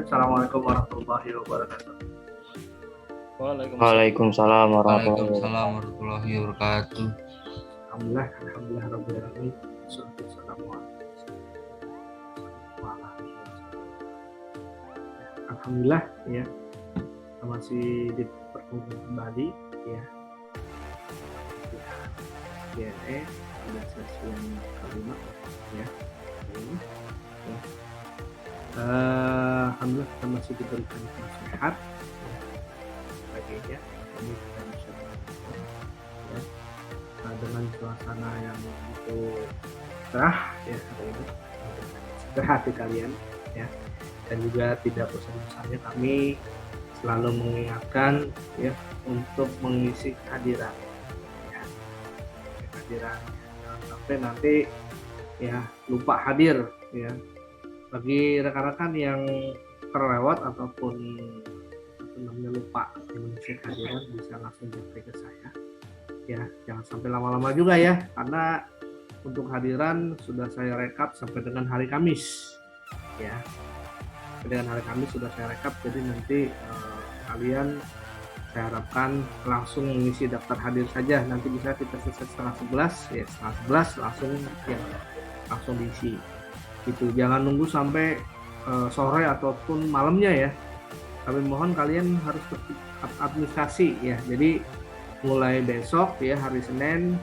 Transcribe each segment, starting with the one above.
Assalamualaikum warahmatullahi wabarakatuh. Waalaikumsalam warahmatullahi Waalaikumsalam warahmatullahi wabarakatuh. Alhamdulillah rabbil alamin. Alhamdulillah ya. Masih dipertemukan kembali ya. DNA pada sesi yang kelima ya. Ini ya. Alhamdulillah kita masih diberikan nasihat ya. Sebagainya ini kita bisa ya. Dengan suasana yang begitu cerah ya hari ini cerah hati kalian ya, dan juga tidak bosan-bosannya kami selalu mengingatkan ya untuk mengisi kehadiran ya, kehadiran sampai nanti ya lupa hadir ya. Bagi rekan-rekan yang terlewat ataupun lupa mengisi kehadiran bisa langsung japri ke saya ya, jangan sampai lama-lama juga ya, karena untuk hadiran sudah saya rekap sampai dengan hari Kamis ya, sampai dengan hari Kamis sudah saya rekap, jadi nanti kalian saya harapkan langsung mengisi daftar hadir saja, nanti bisa kita selesai setengah 11 ya, setengah 11 langsung ya, langsung diisi itu, jangan nunggu sampai sore ataupun malamnya ya, kami mohon kalian harus administrasi ya, jadi mulai besok ya hari Senin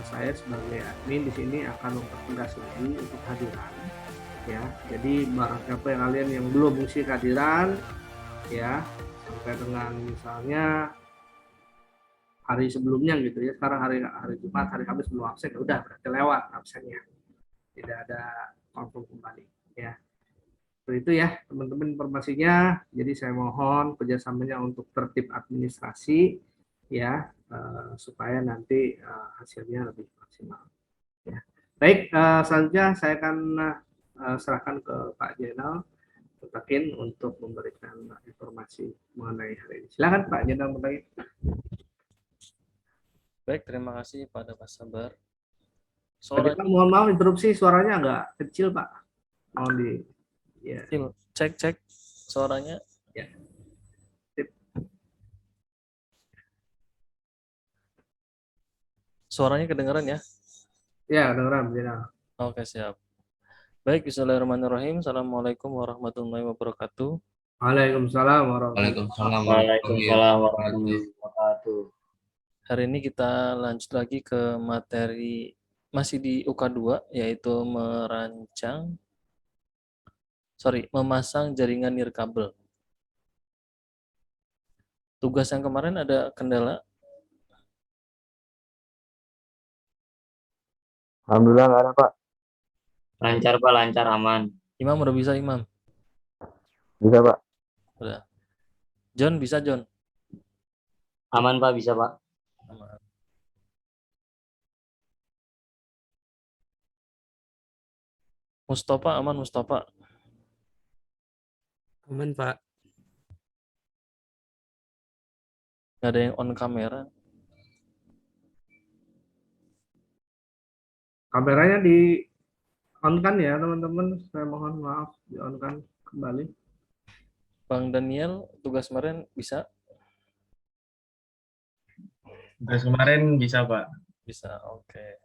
saya sebagai admin di sini akan mempertegas lagi untuk hadiran ya. Jadi barang siapa yang kalian yang belum mengisi kehadiran ya sampai dengan misalnya hari sebelumnya gitu ya. Sekarang hari Jumat, hari Kamis belum absen, udah berarti lewat absennya. Tidak ada konfirm kembali ya. Seperti itu ya teman-teman informasinya. Jadi saya mohon kerjasamanya untuk tertib administrasi ya, supaya nanti hasilnya lebih maksimal ya. Baik, selanjutnya saya akan serahkan ke Pak Jenal Mutakin untuk memberikan informasi mengenai hari ini. Silakan Pak Jenal Mutakin. Baik, terima kasih pada Pak Sabar. Mohon maaf interupsi, suaranya agak kecil Pak. Mohon di ya. Cek suaranya ya. Suaranya kedengaran ya? Ya, kedengaran. Oke, siap. Baik, bismillahirrahmanirrahim. Assalamualaikum warahmatullahi wabarakatuh. Waalaikumsalam Waalaikumsalam warahmatullahi wabarakatuh. Hari ini kita lanjut lagi ke materi masih di UK2, yaitu memasang jaringan nirkabel. Tugas yang kemarin ada kendala? Alhamdulillah nggak ada Pak. Lancar Pak, lancar, aman. Imam udah bisa Imam? Bisa Pak. Udah. John bisa John? Aman Pak, bisa Pak. Aman. Mustafa aman Mustafa? Aman Pak. Nggak ada yang on kamera? Kameranya di on kan ya teman-teman, saya mohon maaf di on kan kembali. Bang Daniel tugas kemarin bisa? Tugas kemarin bisa Pak. Bisa, oke.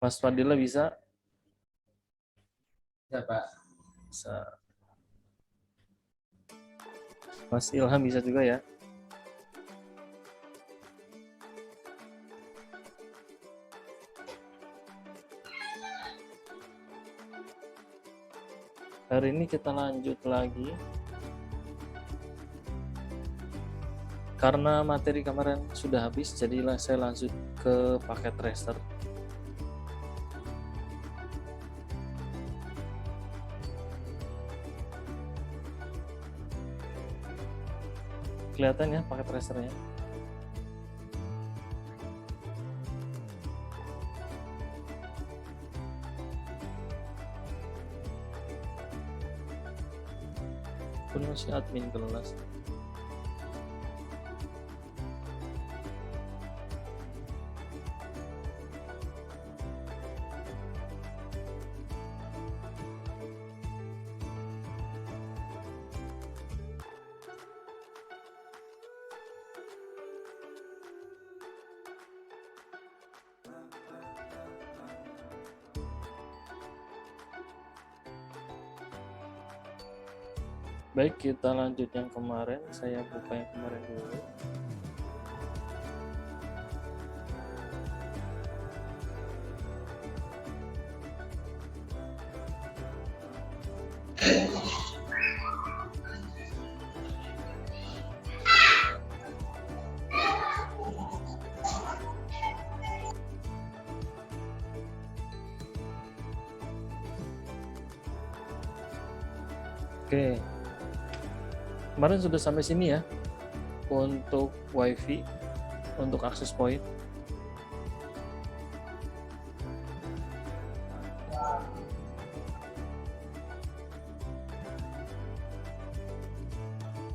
Mas Fadila bisa? Bisa Pak. Bisa. Mas Ilham bisa juga ya? Hari ini kita lanjut lagi. Karena materi kemarin sudah habis, jadilah saya lanjut ke paket tracer. Kelihatan ya paket tracernya. Aku masih admin kelas. Baik, kita lanjut yang kemarin. Saya buka yang kemarin dulu. Oke. Kemarin sudah sampai sini ya untuk WiFi, untuk akses point.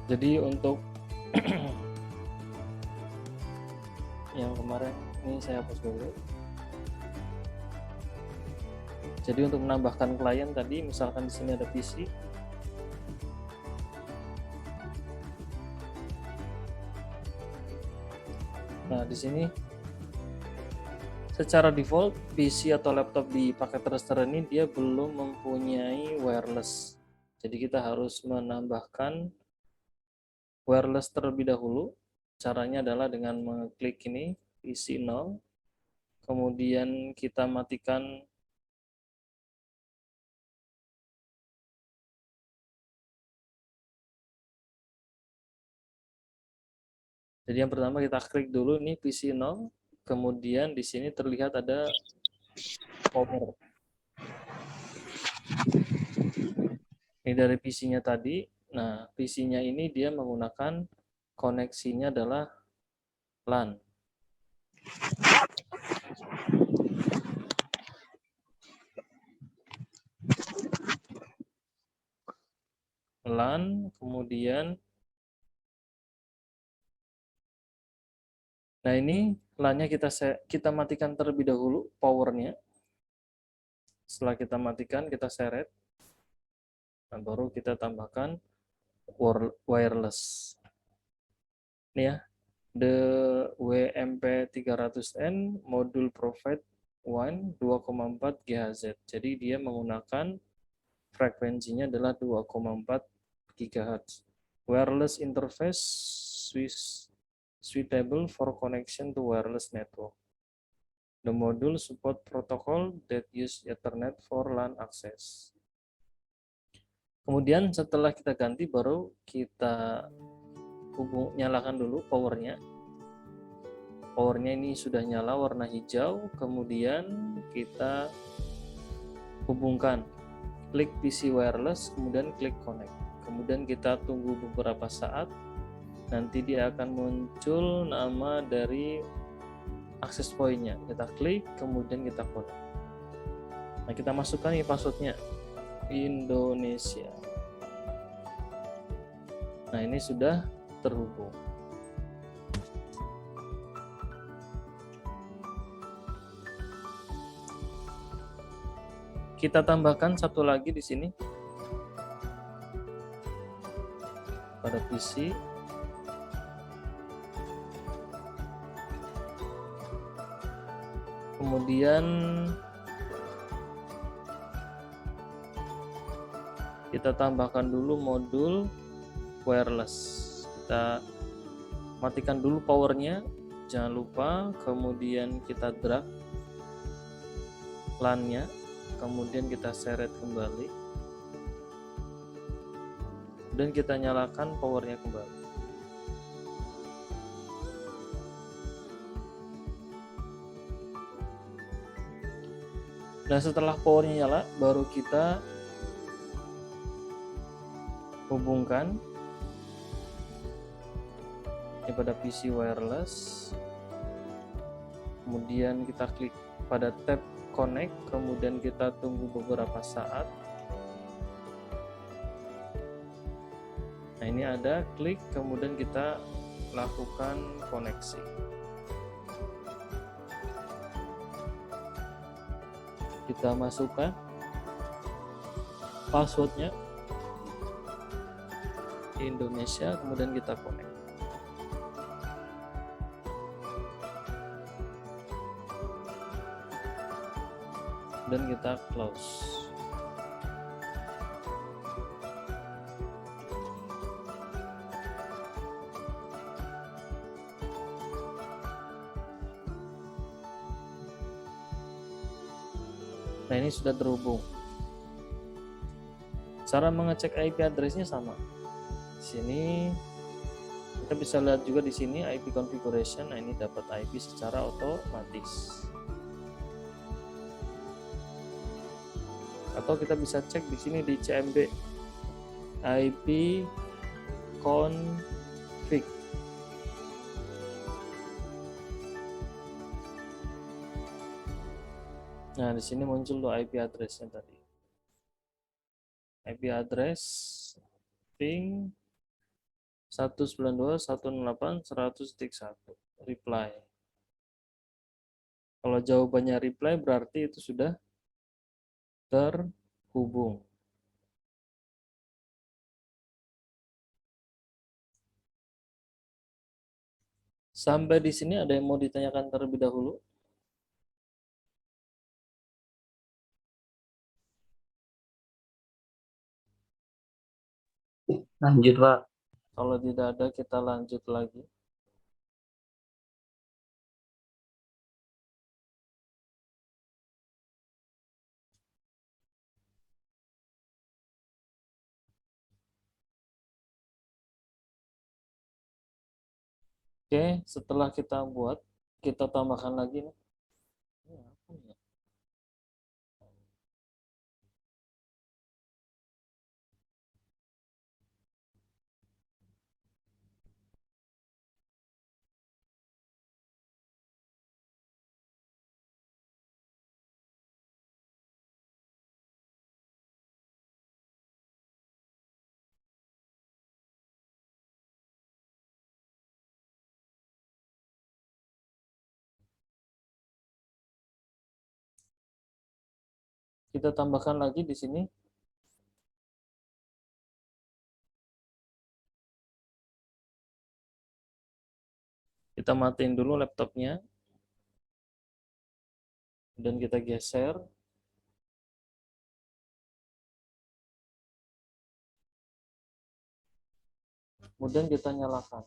Jadi untuk yang kemarin ini saya hapus dulu. Jadi untuk menambahkan klien tadi, misalkan di sini ada PC. Nah, di sini secara default PC atau laptop di paket tracer ini dia belum mempunyai wireless. Jadi kita harus menambahkan wireless terlebih dahulu. Caranya adalah dengan mengklik ini PC 0. Kemudian kita matikan Jadi yang pertama kita klik dulu nih PC 0, kemudian di sini terlihat ada power. Ini dari PC-nya tadi. Nah, PC-nya ini dia menggunakan koneksinya adalah LAN. LAN, kemudian nah ini LAN-nya kita matikan terlebih dahulu powernya. Setelah kita matikan, kita seret. Nah, baru kita tambahkan wireless. Ini ya, the WMP300N module provide 2,4 GHz. Jadi dia menggunakan frekuensinya adalah 2,4 GHz. Wireless interface suitable for connection to wireless network. The module support protocol that use Ethernet for LAN access. Kemudian setelah kita ganti baru kita nyalakan dulu powernya. Powernya ini sudah nyala warna hijau, kemudian kita hubungkan. Klik PC wireless, kemudian klik connect. Kemudian kita tunggu beberapa saat. Nanti dia akan muncul nama dari access point-nya. Kita klik, kemudian kita connect. Nah, kita masukkan ini password-nya. Indonesia. Nah, ini sudah terhubung. Kita tambahkan satu lagi di sini. Pada PC. Kemudian kita tambahkan dulu modul wireless. Kita matikan dulu powernya, jangan lupa. Kemudian kita drag LAN-nya, kemudian kita seret kembali, dan kita nyalakan powernya kembali. Nah, setelah powernya nyala, baru kita hubungkan Ini pada PC wireless. Kemudian kita klik pada tab connect, kemudian kita tunggu beberapa saat. Nah, ini ada klik, kemudian kita lakukan koneksi. Kita masukkan passwordnya di Indonesia, kemudian kita connect. Dan kita close. Nah, ini sudah terhubung. Cara mengecek IP address-nya sama. Di sini kita bisa lihat juga di sini IP configuration. Nah, ini dapat IP secara otomatis. Atau kita bisa cek di sini di CMB IP config. Nah, di sini muncul tuh IP address-nya tadi. IP address ping 192.168.100.1 reply. Kalau jawabannya reply berarti itu sudah terhubung. Sampai di sini ada yang mau ditanyakan terlebih dahulu? Lanjut, Pak. Kalau tidak ada, kita lanjut lagi. Oke, setelah kita buat, kita tambahkan lagi nih. Ini apa ya? Kita tambahkan lagi di sini. Kita matiin dulu laptopnya. Dan kita geser. Kemudian kita nyalakan.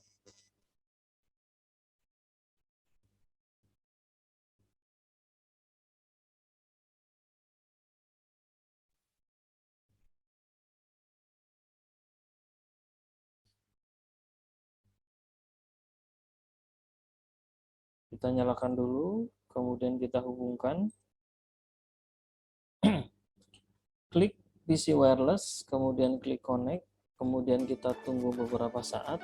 Kita nyalakan dulu, kemudian kita hubungkan. Klik PC wireless, kemudian klik connect, kemudian kita tunggu beberapa saat.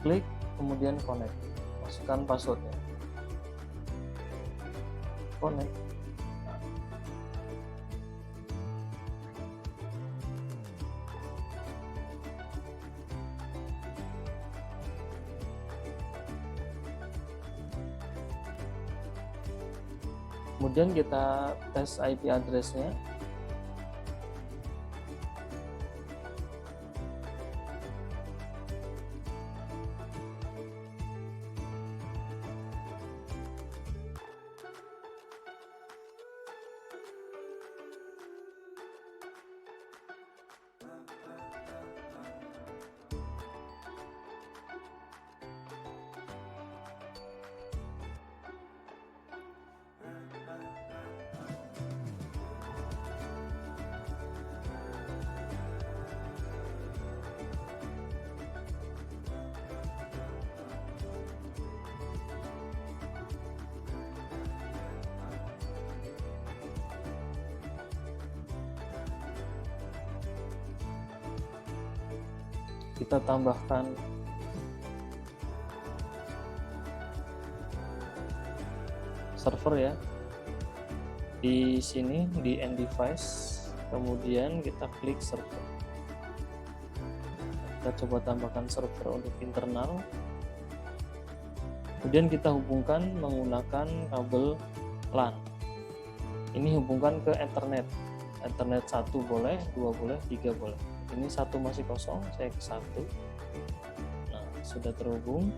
Klik, kemudian connect. Masukkan passwordnya. Connect. Kemudian kita tes IP address-nya. kita tambahkan server ya. Di sini di end device, kemudian kita klik server. Kita coba tambahkan server untuk internal. Kemudian kita hubungkan menggunakan kabel LAN. Ini hubungkan ke Ethernet. Ethernet 1 boleh, 2 boleh, 3 boleh. Ini 1 masih kosong, saya ke 1. Nah, sudah terhubung.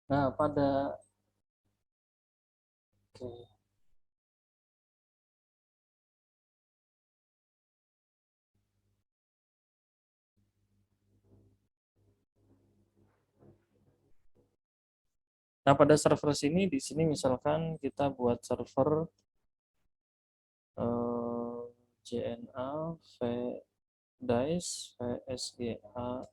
Nah, Oke. Nah, pada server sini, di sini misalkan kita buat server JNA dice vsga.com.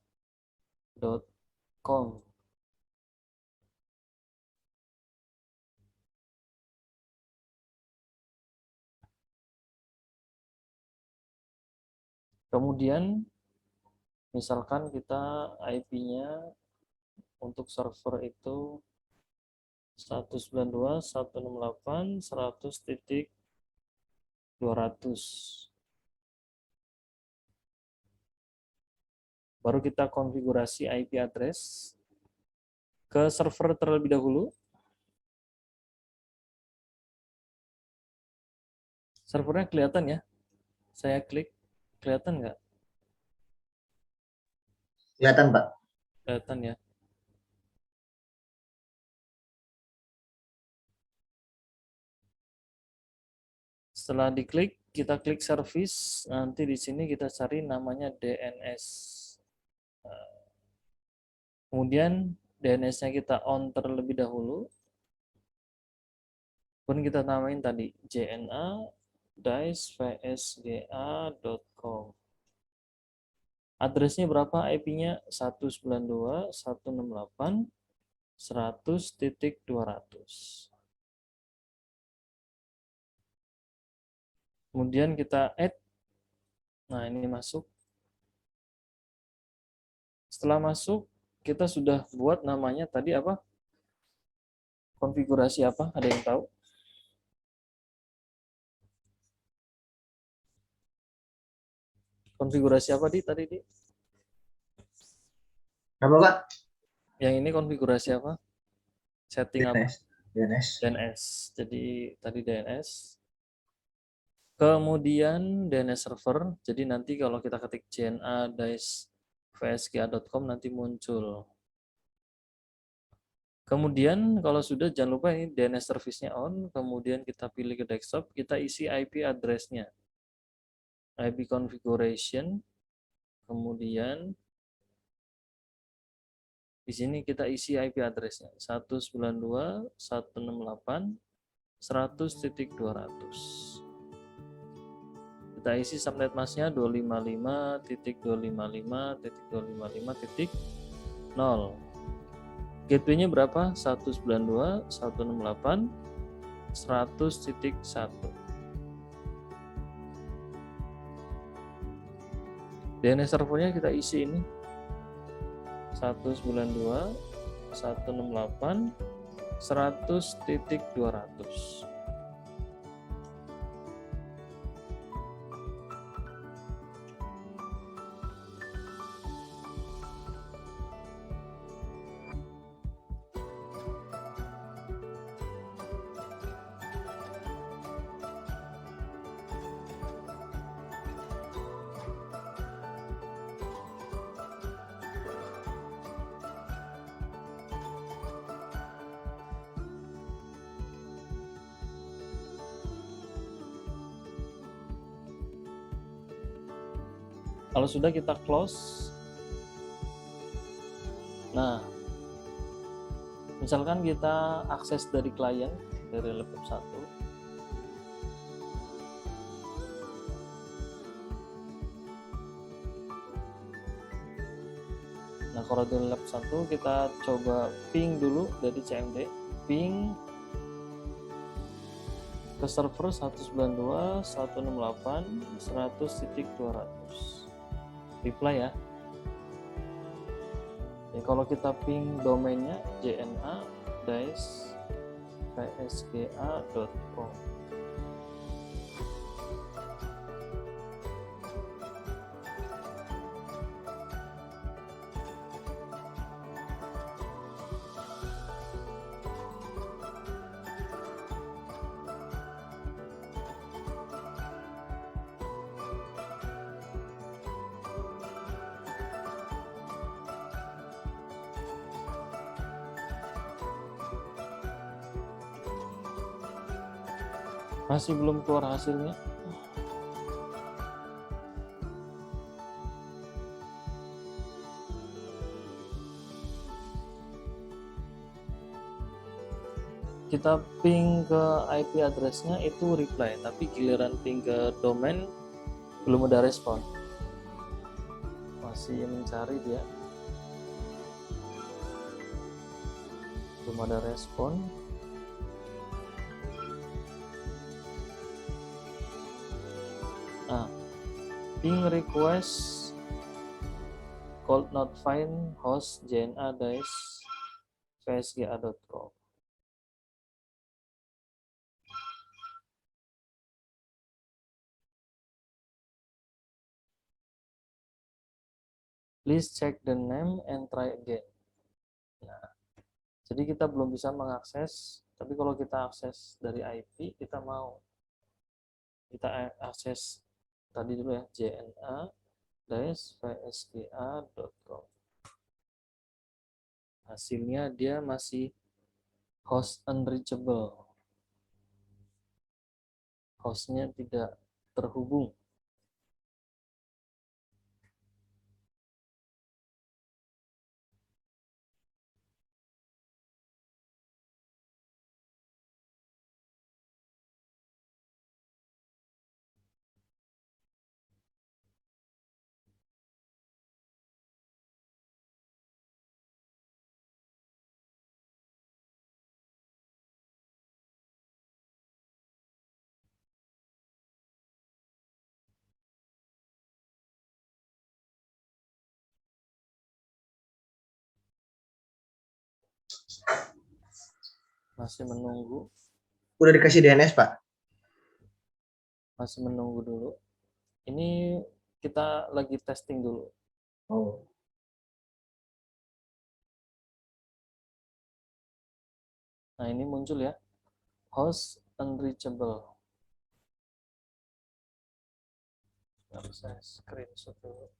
Kemudian misalkan kita IP-nya untuk server itu 192.168.100.200. Baru kita konfigurasi IP address ke server terlebih dahulu. Servernya kelihatan ya? Saya klik, kelihatan nggak? Kelihatan, Pak. Kelihatan ya. Setelah diklik, kita klik service. Nanti di sini kita cari namanya DNS. Kemudian DNS-nya kita on terlebih dahulu. Pun kita namain tadi JNA dice vsga.com. Addressnya berapa? IP-nya 192.168.100.200. Kemudian kita add. Nah, ini masuk. Setelah masuk, kita sudah buat namanya tadi apa? Konfigurasi apa? Ada yang tahu? Konfigurasi apa tadi? Apa, Pak? Yang ini konfigurasi apa? Setting apa? DNS. DNS. Jadi tadi DNS. Kemudian DNS server. Jadi nanti kalau kita ketik JNA dice vsga.com nanti muncul. Kemudian kalau sudah jangan lupa ini DNS service-nya on, kemudian kita pilih ke desktop, kita isi IP address-nya. IP configuration, kemudian di sini kita isi IP address-nya 192.168.100.200. Kita isi subnet mask-nya 255.255.255.0. Gateway-nya berapa? 192.168.100.1. DNS servernya kita isi ini 192.168.100.200. Kalau sudah kita close. Nah, misalkan kita akses dari klien dari laptop 1. Nah, kalau dari lab 1 kita coba ping dulu dari CMD, ping ke server 192.168.100.200. Reply ya. Kalau kita ping domainnya jna-psga.com. Masih belum keluar hasilnya. Kita ping ke IP address-nya itu reply, tapi giliran ping ke domain belum ada respon. Masih mencari dia. Belum ada respon. Nah, ping request could not find host jna-psga.com. Please check the name and try again. Nah, jadi kita belum bisa mengakses, tapi kalau kita akses dari IP, kita akses tadi dulu ya, jna-psga.com. Hasilnya dia masih host unreachable. Hostnya tidak terhubung. Masih menunggu. Udah dikasih DNS, Pak? Masih menunggu dulu. Ini kita lagi testing dulu. Oh. Nah, ini muncul ya. Host unreachable. Harus saya screenshot dulu.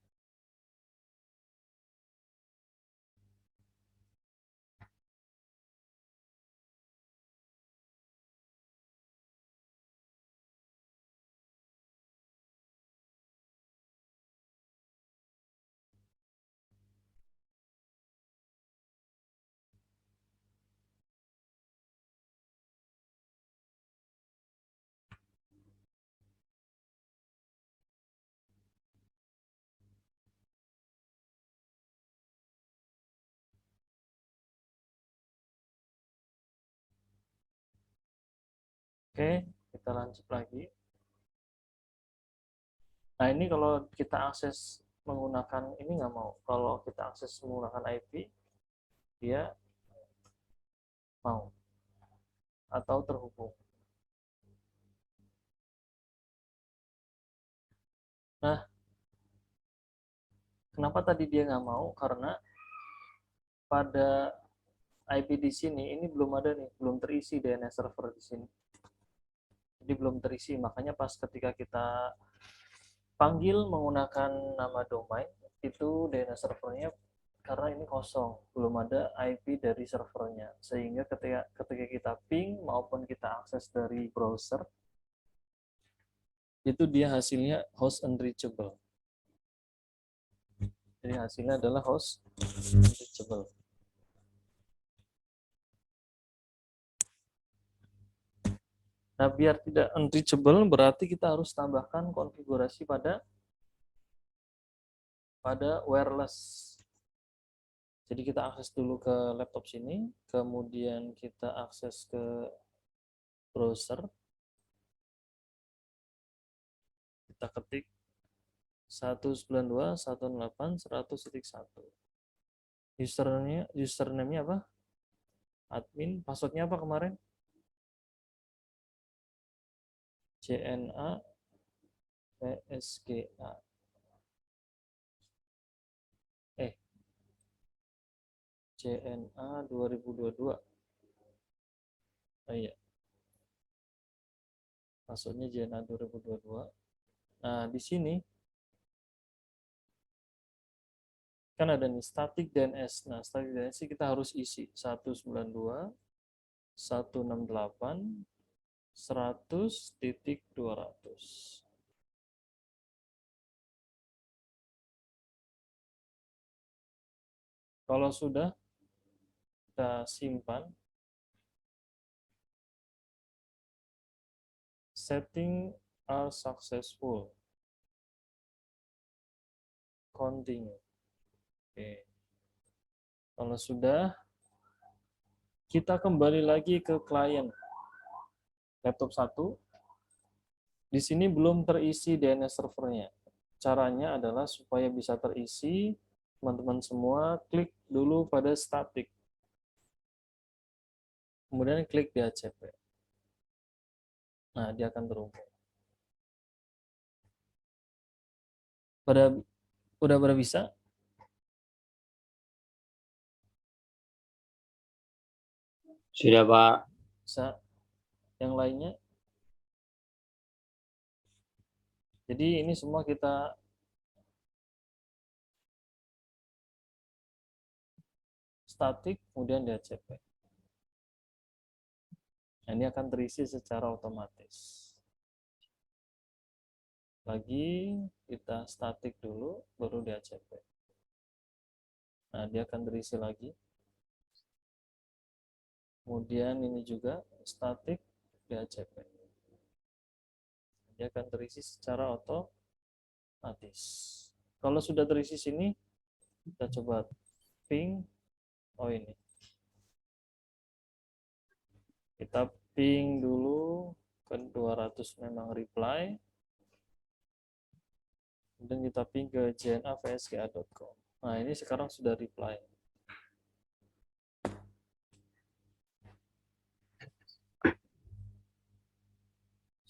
Oke, kita lanjut lagi. Nah, ini kalau kita akses menggunakan ini nggak mau. Kalau kita akses menggunakan IP, dia mau atau terhubung. Nah, kenapa tadi dia nggak mau? Karena pada IP di sini ini belum ada nih, belum terisi DNS server di sini. Jadi belum terisi, makanya pas ketika kita panggil menggunakan nama domain, itu DNS servernya karena ini kosong, belum ada IP dari servernya. Sehingga ketika kita ping maupun kita akses dari browser, itu dia hasilnya host unreachable. Jadi hasilnya adalah host unreachable. Nah, biar tidak unreachable berarti kita harus tambahkan konfigurasi pada wireless. Jadi kita akses dulu ke laptop sini, kemudian kita akses ke browser, kita ketik 192.168.100.1. Username-nya apa? Admin, passwordnya apa kemarin? CNA PSGA. CNA 2022. Oh iya. Passwordnya CNA 2022. Nah, di sini kan ada nih static DNS. Nah, static DNS kita harus isi 192.168.100.200. Kalau sudah kita simpan, setting are successful. Continue. Oke. Kalau sudah, kita kembali lagi ke klien laptop 1. Di sini belum terisi DNS servernya. Caranya adalah supaya bisa terisi, teman-teman semua klik dulu pada static. Kemudian klik DHCP. Nah, dia akan terhubung. Udah pada bisa? Sudah, Pak. Bisa. Yang lainnya? Jadi ini semua kita static, kemudian DHCP. Nah, ini akan terisi secara otomatis. Lagi kita static dulu, baru DHCP. Nah, dia akan terisi lagi. Kemudian ini juga static DHCP. Dia akan terisi secara otomatis. Kalau sudah terisi sini, kita coba ping. Oh ini. Kita ping dulu ke 200 memang reply. Kemudian kita ping ke jnavsga.com. Nah, ini sekarang sudah reply.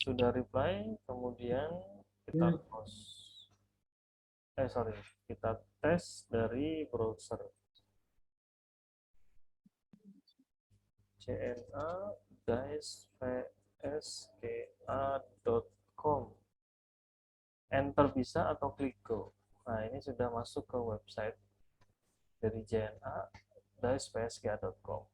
Sudah reply, kemudian kita close. Kita tes dari browser. cna-vsga.com. Enter bisa atau klik go. Nah, ini sudah masuk ke website dari jna-vsga.com.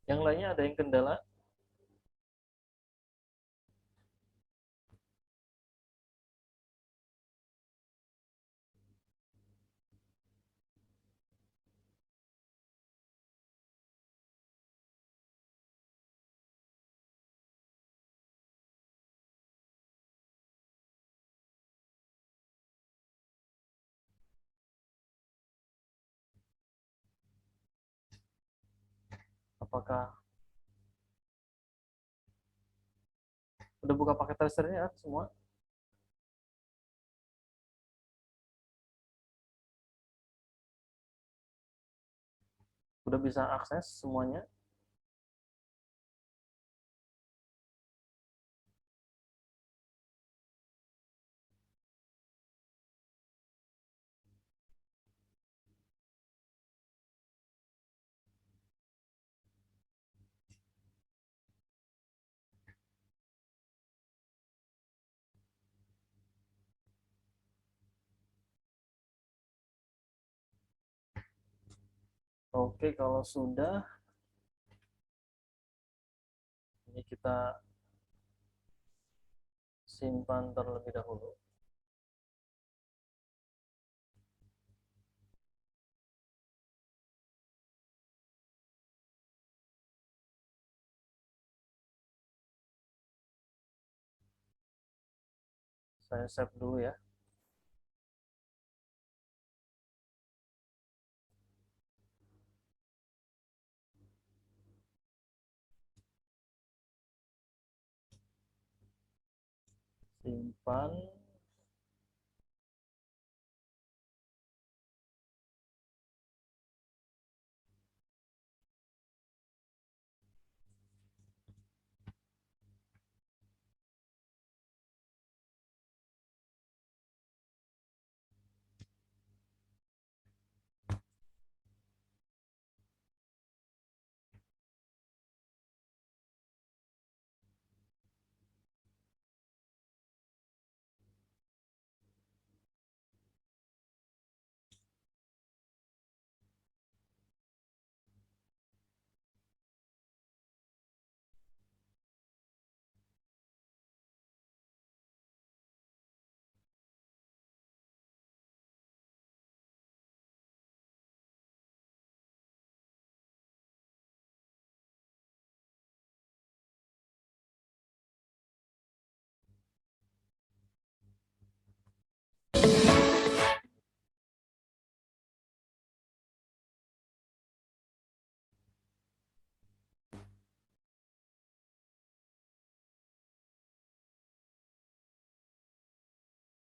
Yang lainnya ada yang kendala? Apakah Udah buka paket tracernya semua? Udah bisa akses semuanya? Oke, kalau sudah, ini kita simpan terlebih dahulu. Saya save dulu ya. Simpan.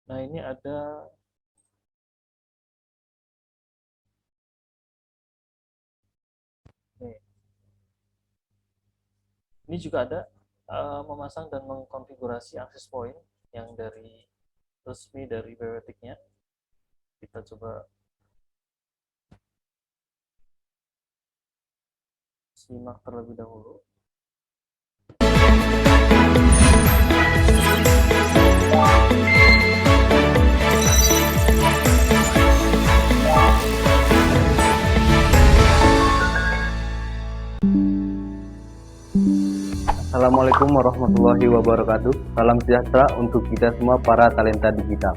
Nah, ini ada nih. Ini juga ada memasang dan mengkonfigurasi access point yang dari resmi dari BWTIC-nya. Kita coba simak terlebih dahulu. Assalamualaikum warahmatullahi wabarakatuh. Salam sejahtera untuk kita semua para talenta digital.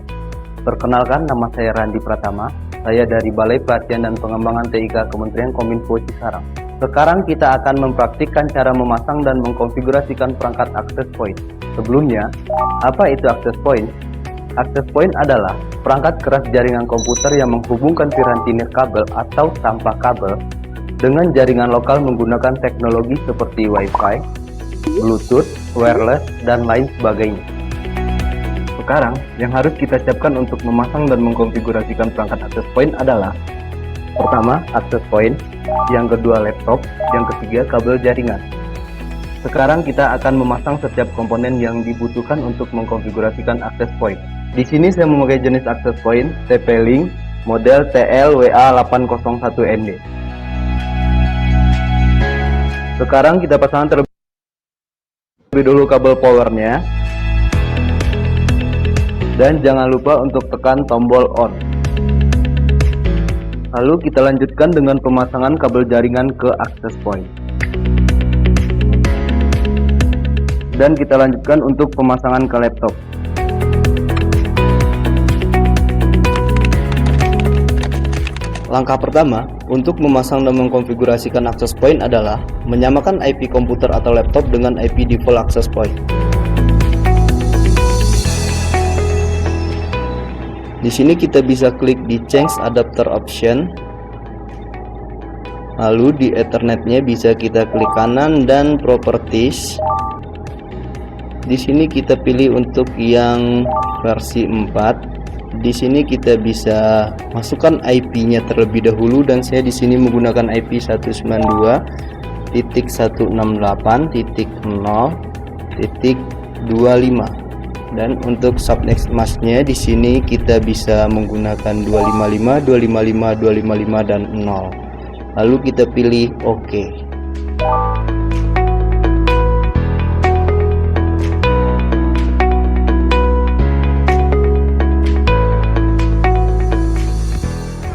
Perkenalkan, nama saya Randi Pratama. Saya dari Balai Pelatihan dan Pengembangan TIK Kementerian Kominfo Cikarang. Sekarang kita akan mempraktikkan cara memasang dan mengkonfigurasikan perangkat access point. Sebelumnya, apa itu access point? Access point adalah perangkat keras jaringan komputer yang menghubungkan piranti nirkabel atau tanpa kabel dengan jaringan lokal menggunakan teknologi seperti Wi-Fi, Bluetooth, wireless, dan lain sebagainya. Sekarang, yang harus kita siapkan untuk memasang dan mengkonfigurasikan perangkat access point adalah: pertama, access point, yang kedua laptop, yang ketiga kabel jaringan. Sekarang kita akan memasang setiap komponen yang dibutuhkan untuk mengkonfigurasikan access point. Di sini saya memakai jenis access point TP-Link model TL-WA801ND. Sekarang kita pasang terlebih dulu kabel powernya, dan jangan lupa untuk tekan tombol on. Lalu kita lanjutkan dengan pemasangan kabel jaringan ke access point, dan kita lanjutkan untuk pemasangan ke laptop. Langkah pertama untuk memasang dan mengkonfigurasikan access point adalah menyamakan IP komputer atau laptop dengan IP default access point. Di sini kita bisa klik di Change Adapter Option. Lalu di Ethernetnya bisa kita klik kanan dan Properties. Di sini kita pilih untuk yang versi 4. Di sini kita bisa masukkan IP-nya terlebih dahulu, dan saya di sini menggunakan IP 192.168.0.25. Dan untuk subnext mask-nya di sini kita bisa menggunakan 255, 255, 255 dan 0. Lalu kita pilih OK.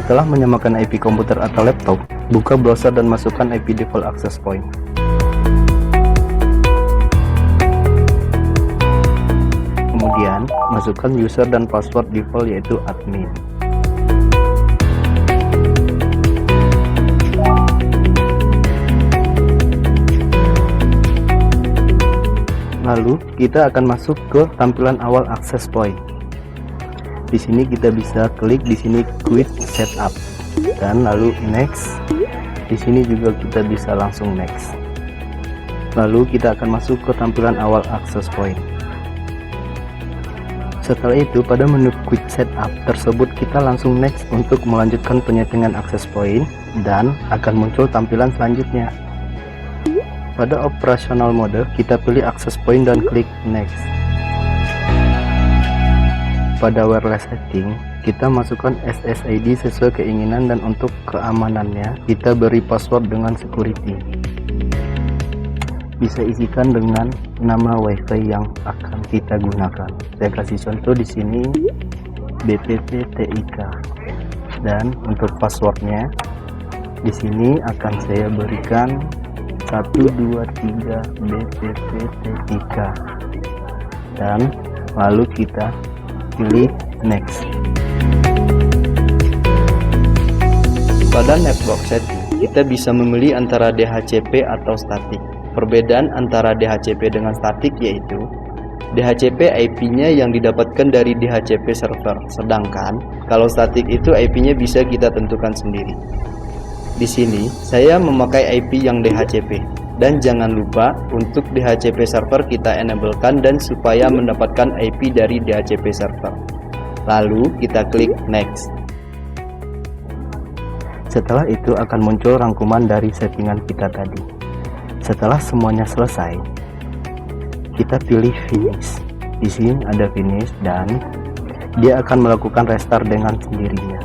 Setelah menyamakan IP komputer atau laptop, buka browser dan masukkan IP default access point. Kemudian, masukkan user dan password default yaitu admin. Lalu, kita akan masuk ke tampilan awal access point. Di sini kita bisa klik di sini Quick Setup dan lalu Next. Di sini juga kita bisa langsung Next. Lalu kita akan masuk ke tampilan awal access point. Setelah itu pada menu Quick Setup tersebut kita langsung Next untuk melanjutkan penyetingan access point dan akan muncul tampilan selanjutnya. Pada operational mode kita pilih access point dan klik Next. Pada wireless setting kita masukkan SSID sesuai keinginan dan untuk keamanannya kita beri password dengan security. Bisa isikan dengan nama WiFi yang akan kita gunakan. Saya kasih contoh di sini BPPTIK dan untuk passwordnya di sini akan saya berikan 123 BPPTIK dan lalu kita pilih Next. Pada network setting, kita bisa memilih antara DHCP atau statik. Perbedaan antara DHCP dengan statik yaitu DHCP IP-nya yang didapatkan dari DHCP server, sedangkan kalau statik itu IP-nya bisa kita tentukan sendiri. Di sini saya memakai IP yang DHCP. Dan jangan lupa untuk DHCP server kita enablekan dan supaya mendapatkan IP dari DHCP server. Lalu kita klik Next. Setelah itu akan muncul rangkuman dari settingan kita tadi. Setelah semuanya selesai, kita pilih Finish. Di sini ada Finish dan dia akan melakukan restart dengan sendirinya.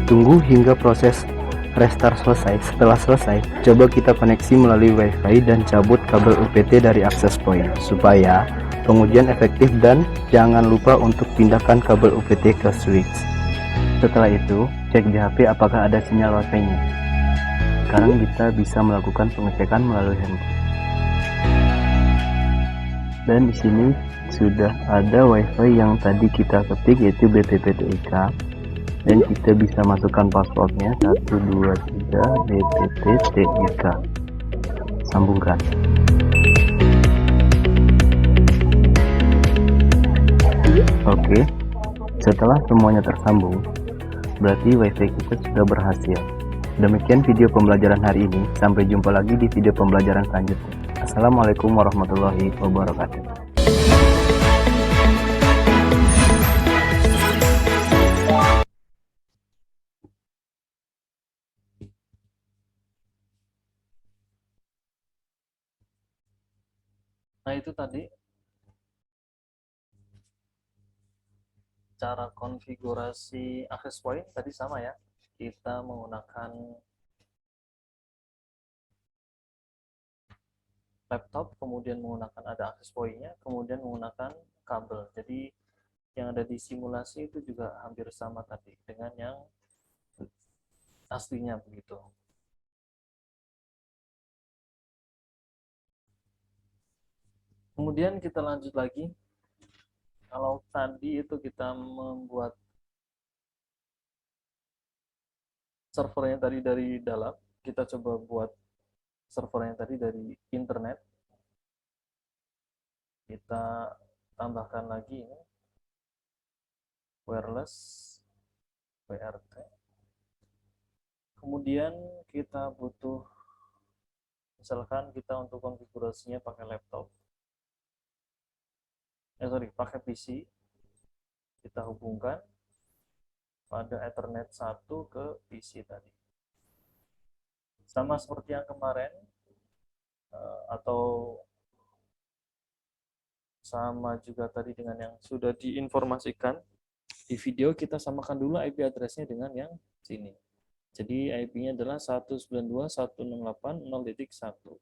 Tunggu hingga proses restart selesai. Setelah selesai, coba kita koneksi melalui WiFi dan cabut kabel UPT dari access point supaya pengujian efektif, dan jangan lupa untuk pindahkan kabel UPT ke switch. Setelah itu, cek di HP apakah ada sinyal WiFi-nya. Sekarang kita bisa melakukan pengecekan melalui handphone. Dan di sini sudah ada WiFi yang tadi kita ketik yaitu BPPTIK. Dan kita bisa masukkan passwordnya 123 BPPTIK. Sambungkan. Oke, setelah semuanya tersambung, berarti WiFi kita sudah berhasil. Demikian video pembelajaran hari ini. Sampai jumpa lagi di video pembelajaran selanjutnya. Assalamualaikum warahmatullahi wabarakatuh. Nah, itu tadi cara konfigurasi access point tadi sama ya. Kita menggunakan laptop, kemudian menggunakan ada access point-nya, kemudian menggunakan kabel. Jadi yang ada di simulasi itu juga hampir sama tadi dengan yang aslinya begitu. Kemudian kita lanjut lagi. Kalau tadi itu kita membuat servernya tadi dari dalam, kita coba buat servernya tadi dari internet. Kita tambahkan lagi ini wireless WRT. Kemudian kita butuh, misalkan kita untuk konfigurasinya pakai laptop, pakai PC, kita hubungkan pada Ethernet 1 ke PC tadi. Sama seperti yang kemarin, atau sama juga tadi dengan yang sudah diinformasikan di video, kita samakan dulu IP address-nya dengan yang sini. Jadi IP-nya adalah 192.168.0.1.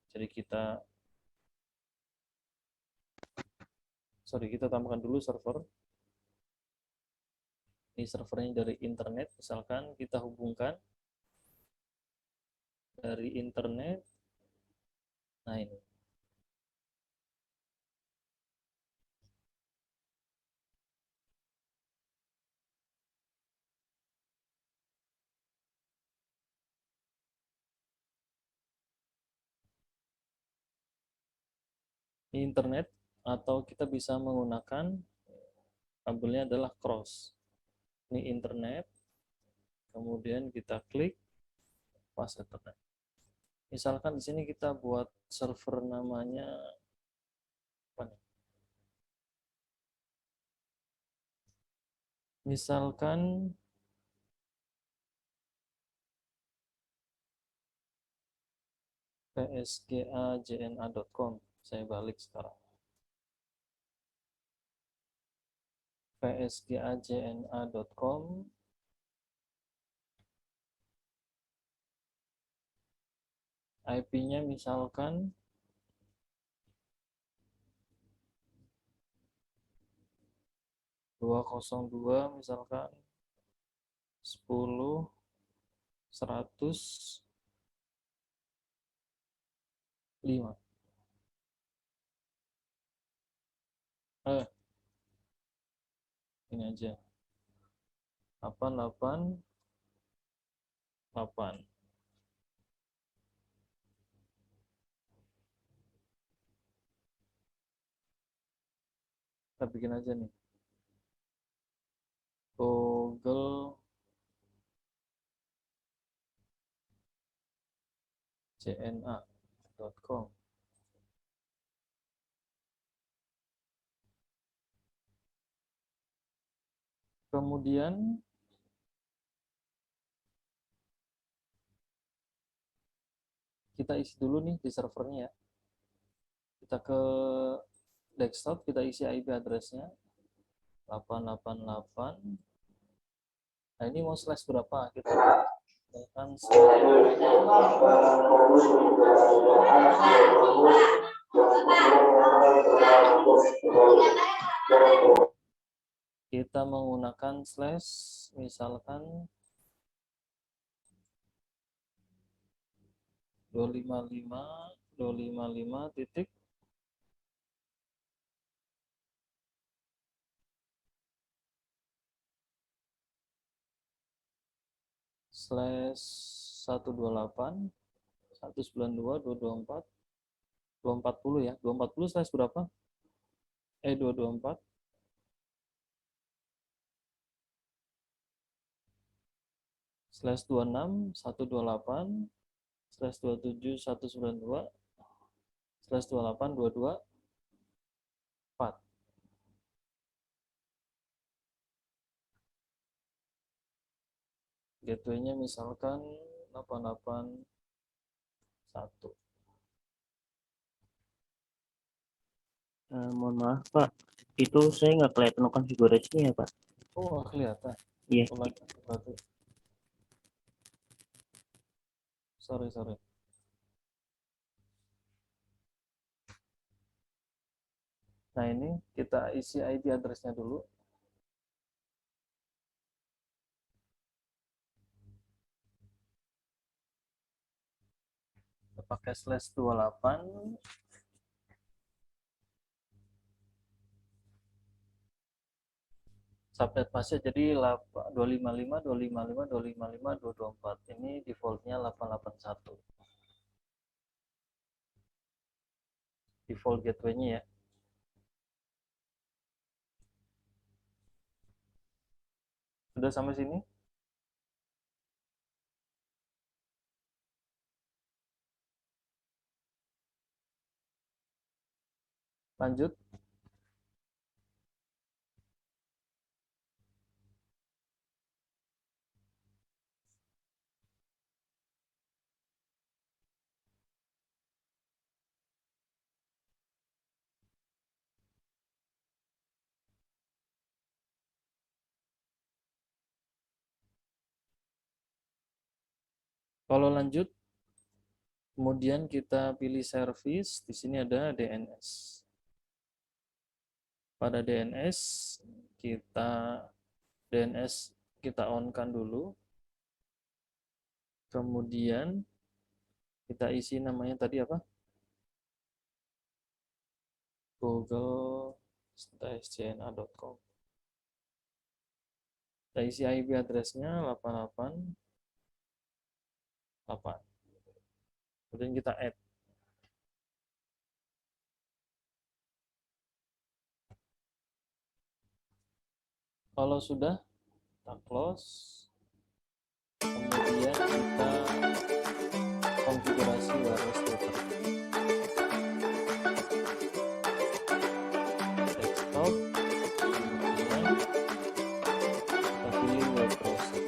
Jadi kita tambahkan dulu server. Ini servernya dari internet, misalkan kita hubungkan dari internet. Nah, ini. Ini internet, atau kita bisa menggunakan kabelnya adalah cross. Ini internet, kemudian kita klik pas Ethernet. Misalkan di sini kita buat server namanya apa nih? Misalkan psgajna.com. Saya balik sekarang. psgajna.com. IP-nya misalkan 202, misalkan 10 105. Ini aja 888. Kita bikin aja nih google.jna.com. Kemudian kita isi dulu nih di servernya ya. Kita ke desktop, kita isi IP address-nya 888. Nah, ini mau slash berapa? Kita tekan kita menggunakan slash, misalkan 255 titik slash 128 192 224 240 ya. 240 slash berapa? 224 slash 26 128 slash 27 192 slash 28 22 4. Gateway-nya misalkan 881. Mohon maaf Pak, itu saya nggak kelihatan konfigurasinya ya Pak. Oh, nggak kelihatan. Iya. Berarti. Sorry. Nah, ini kita isi IP address-nya dulu. Kita pakai slash 28. Subnet masnya jadi 255 255 255 224. Ini defaultnya 881. Default gateway-nya ya. Sudah sampai sini? Lanjut. Kalau lanjut, kemudian kita pilih service. Di sini ada DNS. Pada DNS kita on-kan dulu. Kemudian kita isi namanya tadi apa? google.scna.com. Kita isi IP address-nya 888. Kemudian kita add. Kalau sudah, kita close. Kemudian kita konfigurasi wireless router. Desktop. Kemudian kita pilih web browser.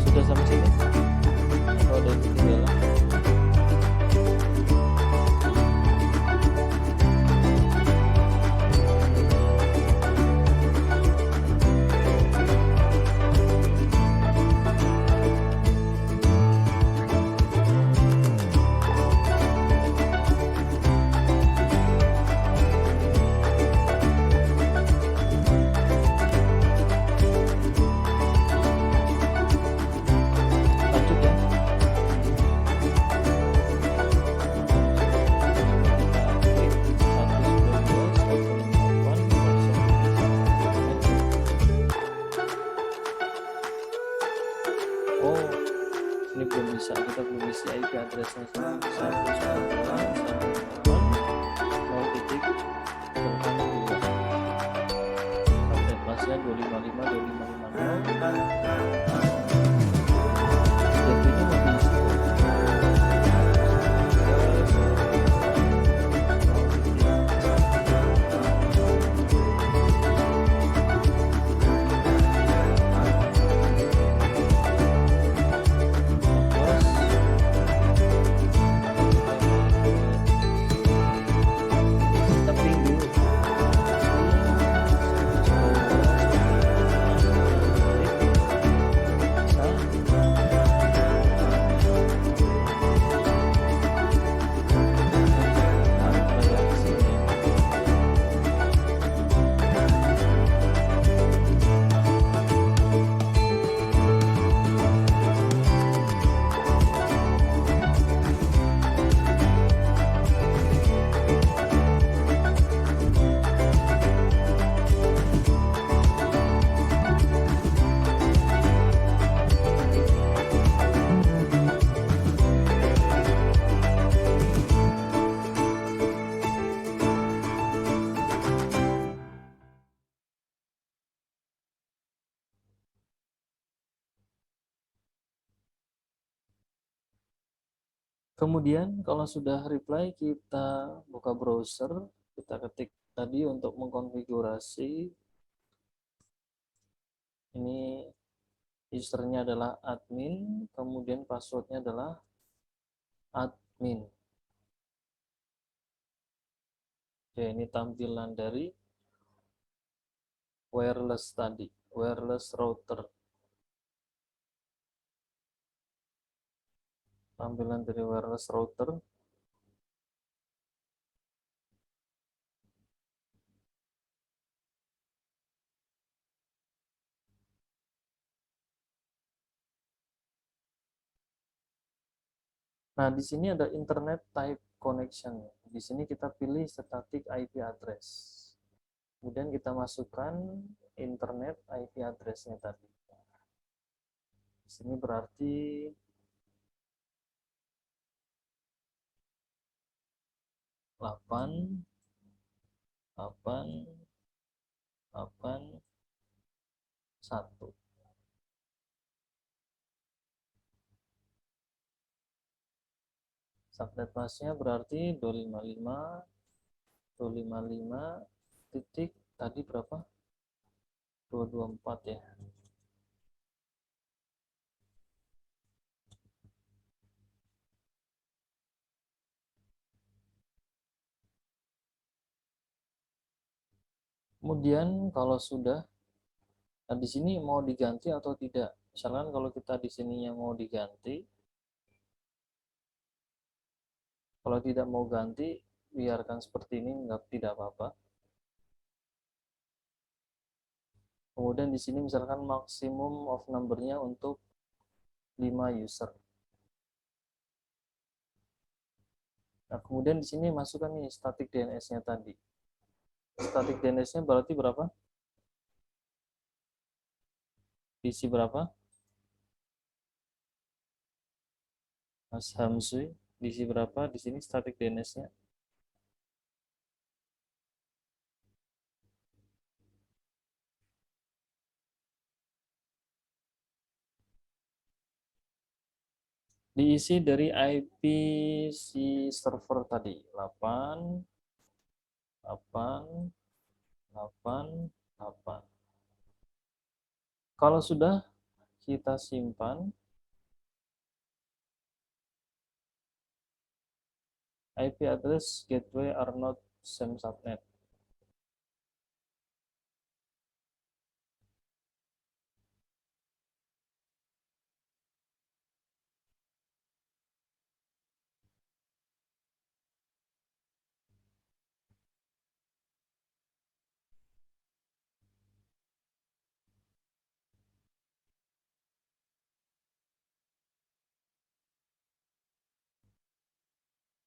Sudah sampai sini? Atau ada yang ketinggalan? Lanjut ya. Oh, ini belum bisa, kita belum isi IP address-nya. 192.168.0.2. Update pasnya 255.255.0. Jadinya mau diisi. Tapi dulu Kemudian kalau sudah reply, kita buka browser, kita ketik tadi untuk mengkonfigurasi. Ini usernya adalah admin, kemudian passwordnya adalah admin. Oke, ini tampilan dari wireless tadi, wireless router. Tampilan dari wireless router. Nah, di sini ada internet type connection. Di sini kita pilih static IP address. Kemudian kita masukkan internet IP address-nya tadi. Di sini berarti 881. Subnet masnya berarti 255 titik tadi berapa? 224 ya. Kemudian kalau sudah, nah di sini mau diganti atau tidak? Misalkan kalau kita di sini yang mau diganti, kalau tidak mau ganti, biarkan seperti ini, tidak apa-apa. Kemudian di sini misalkan maksimum of number-nya untuk 5 user. Nah, kemudian di sini masukkan nih static DNS-nya tadi. Static DNS-nya berarti berapa? Diisi berapa? Mas Hamzui, diisi berapa? Di sini static DNS-nya. Diisi dari IP si server tadi, 8, 8, 8, 8. Kalau sudah, kita simpan. IP address gateway are not same subnet.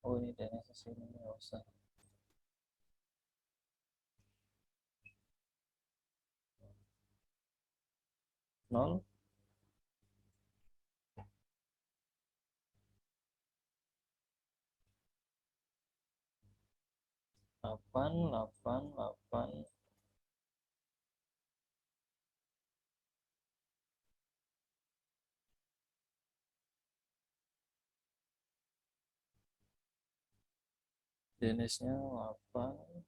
Oh, ini DNS sini nggak usah. Nol. 8, 8, 8. DNS-nya 8.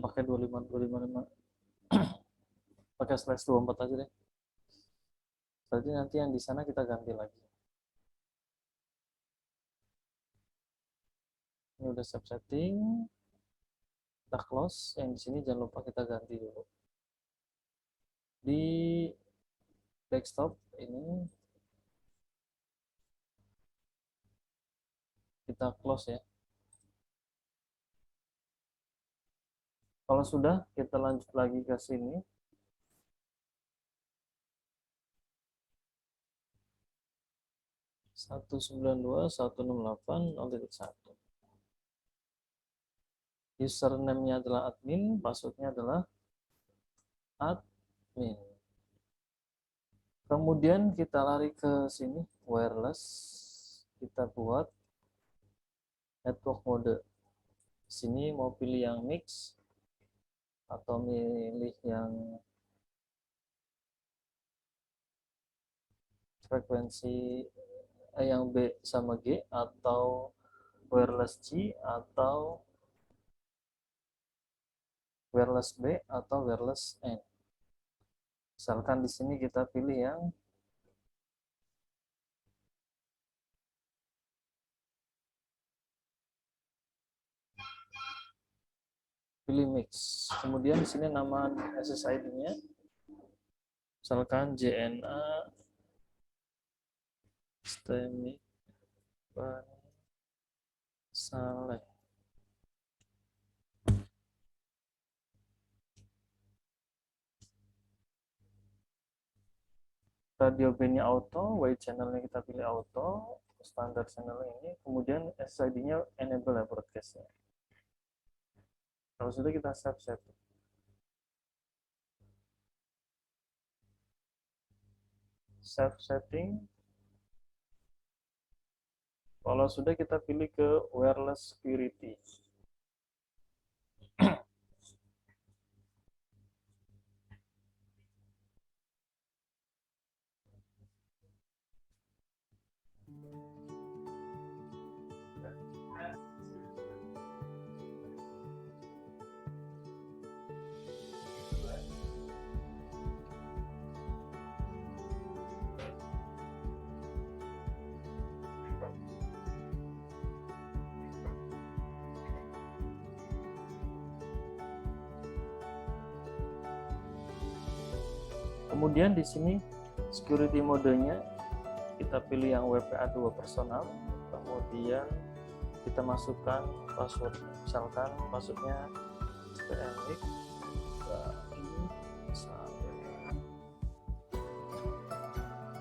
Pakai 25, pakai slash 24 aja deh. Berarti nanti yang di sana kita ganti lagi. Ini udah siap setting. Kita close. Yang di sini jangan lupa kita ganti dulu. Di desktop ini kita close ya. Kalau sudah, kita lanjut lagi ke sini. Satu 192.168.0.1. Username-nya adalah admin, password-nya adalah admin. Kemudian kita lari ke sini, wireless. Kita buat network mode. Sini mau pilih yang mix atau milih yang frekuensi yang B sama G, atau wireless G, atau wireless B, atau wireless N. Misalkan di sini kita pilih yang pilih mix. Kemudian di sini nama SSID-nya misalkan JNA Stemi Saleh. radio band-nya auto, wide channel-nya kita pilih auto, standar channel ini, kemudian SSID-nya enable ya broadcast-nya. Kalau sudah kita save setting. Save setting. Kalau sudah kita pilih ke wireless security. Kemudian di sini security modenya kita pilih yang WPA2 personal, kemudian kita masukkan password, misalkan passwordnya PMX ini misalnya.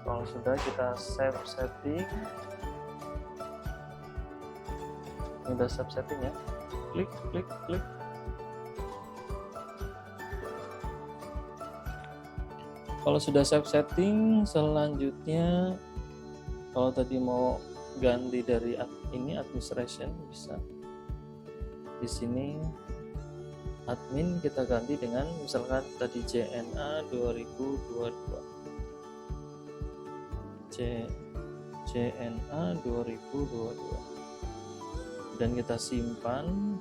Kalau sudah kita save setting, ini udah save setting ya, klik. Kalau sudah save setting, selanjutnya kalau tadi mau ganti dari ini administration bisa di sini admin kita ganti dengan misalkan tadi JNA 2022 JNA 2022 dan kita simpan,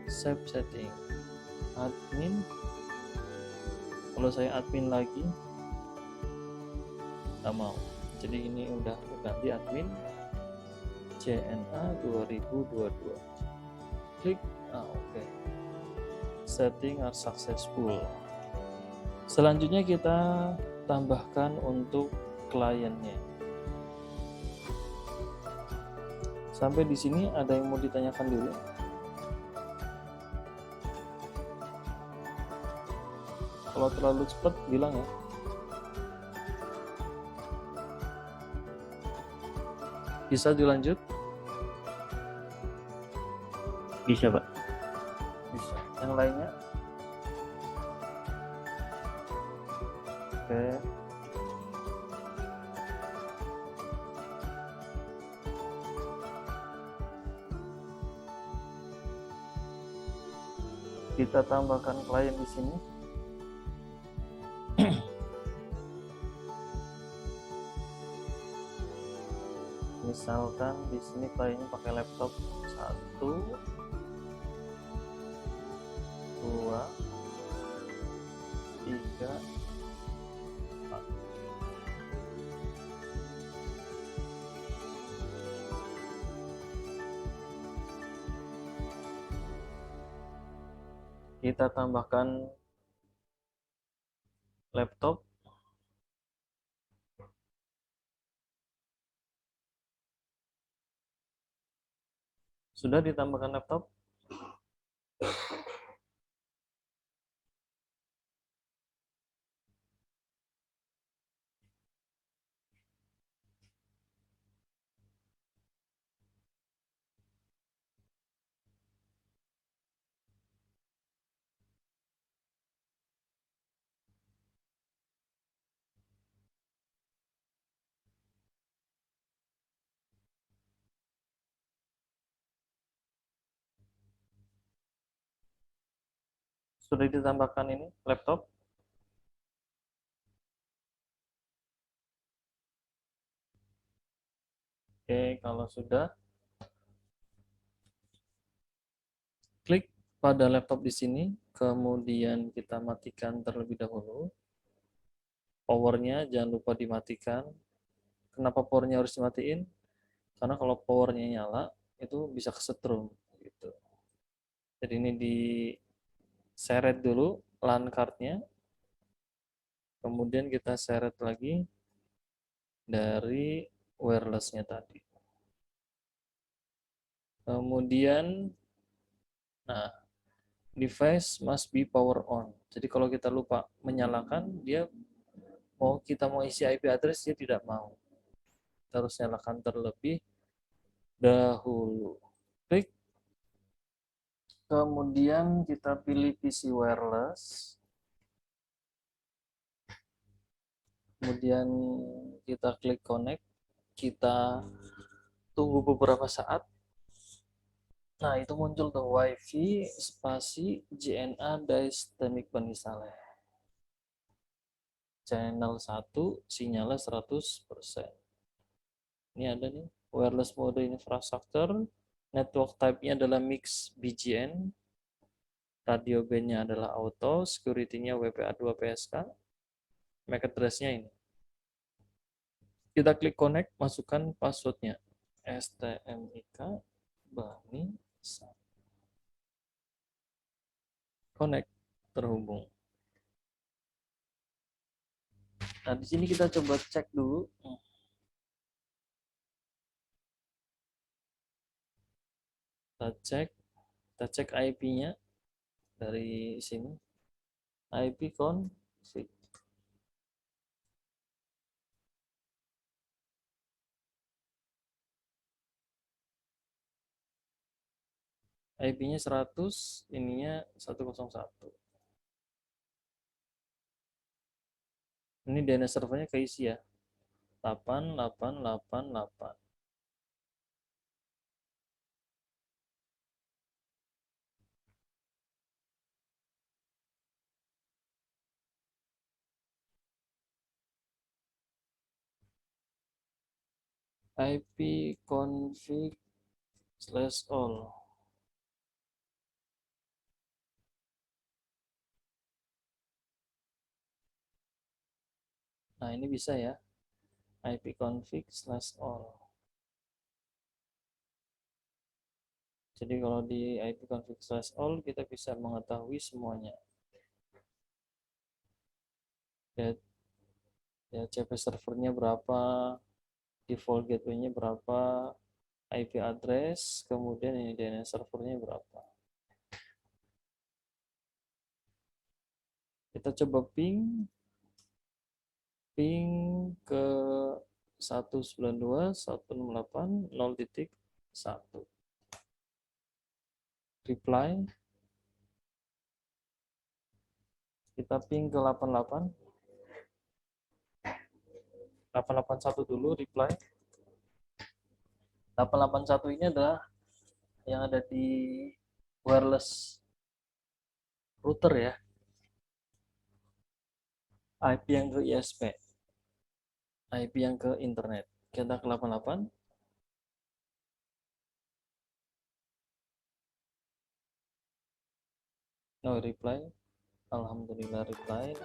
save setting admin. Kalau saya admin lagi nggak mau, jadi ini udah ganti admin JNA 2022, klik oke. Setting are successful. Selanjutnya kita tambahkan untuk kliennya. Sampai di sini ada yang mau ditanyakan dulu? Kalau terlalu cepat bilang ya. Bisa dilanjut? Bisa, Pak. Bisa. Yang lainnya? Oke. Kita tambahkan klien di sini. Misalkan di sini kliennya pakai laptop 1, 2, 3, 4. Kita tambahkan laptop. Sudah ditambahkan laptop? Sudah ditambahkan ini laptop? Oke, kalau sudah, klik pada laptop di sini, kemudian kita matikan terlebih dahulu. Powernya jangan lupa dimatikan. Kenapa powernya harus dimatiin? Karena kalau powernya nyala, itu bisa kesetrum. Gitu. Jadi ini diseret dulu LAN card-nya, kemudian kita seret lagi dari wireless-nya tadi. Kemudian, nah, device must be power on. Jadi kalau kita lupa menyalakan, dia kita mau isi IP address, dia tidak mau. Kita harus nyalakan terlebih dahulu. Klik. Kemudian kita pilih PC wireless. Kemudian kita klik connect. Kita tunggu beberapa saat. Nah, itu muncul tuh WiFi spasi JNA Dynamic Banisale. Channel 1 sinyalnya 100%. Ini ada nih, wireless mode infrastructure, network type-nya adalah mix BGN, radio band-nya adalah auto, security-nya WPA2 PSK, MAC address-nya ini. Kita klik connect, masukkan password-nya. STMIK Bani. Connect, terhubung. Nah, di sini kita coba cek dulu. Kita cek IP-nya dari sini. IP config. IP-nya 100, ininya 101. Ini DNS servernya keisi ya. 8888. IP config /all. Nah, ini bisa ya. IP config /all. Jadi kalau di IP config /all kita bisa mengetahui semuanya. DHCP servernya berapa, default gateway-nya berapa, IP address, kemudian ini DNS servernya berapa. Kita coba ping ke 192.168.0.1. Reply. Kita ping ke 881 dulu, reply. 881 ini adalah yang ada di wireless router ya. IP yang ke ISP. IP yang ke internet. Kita ke 88. No reply. Alhamdulillah reply.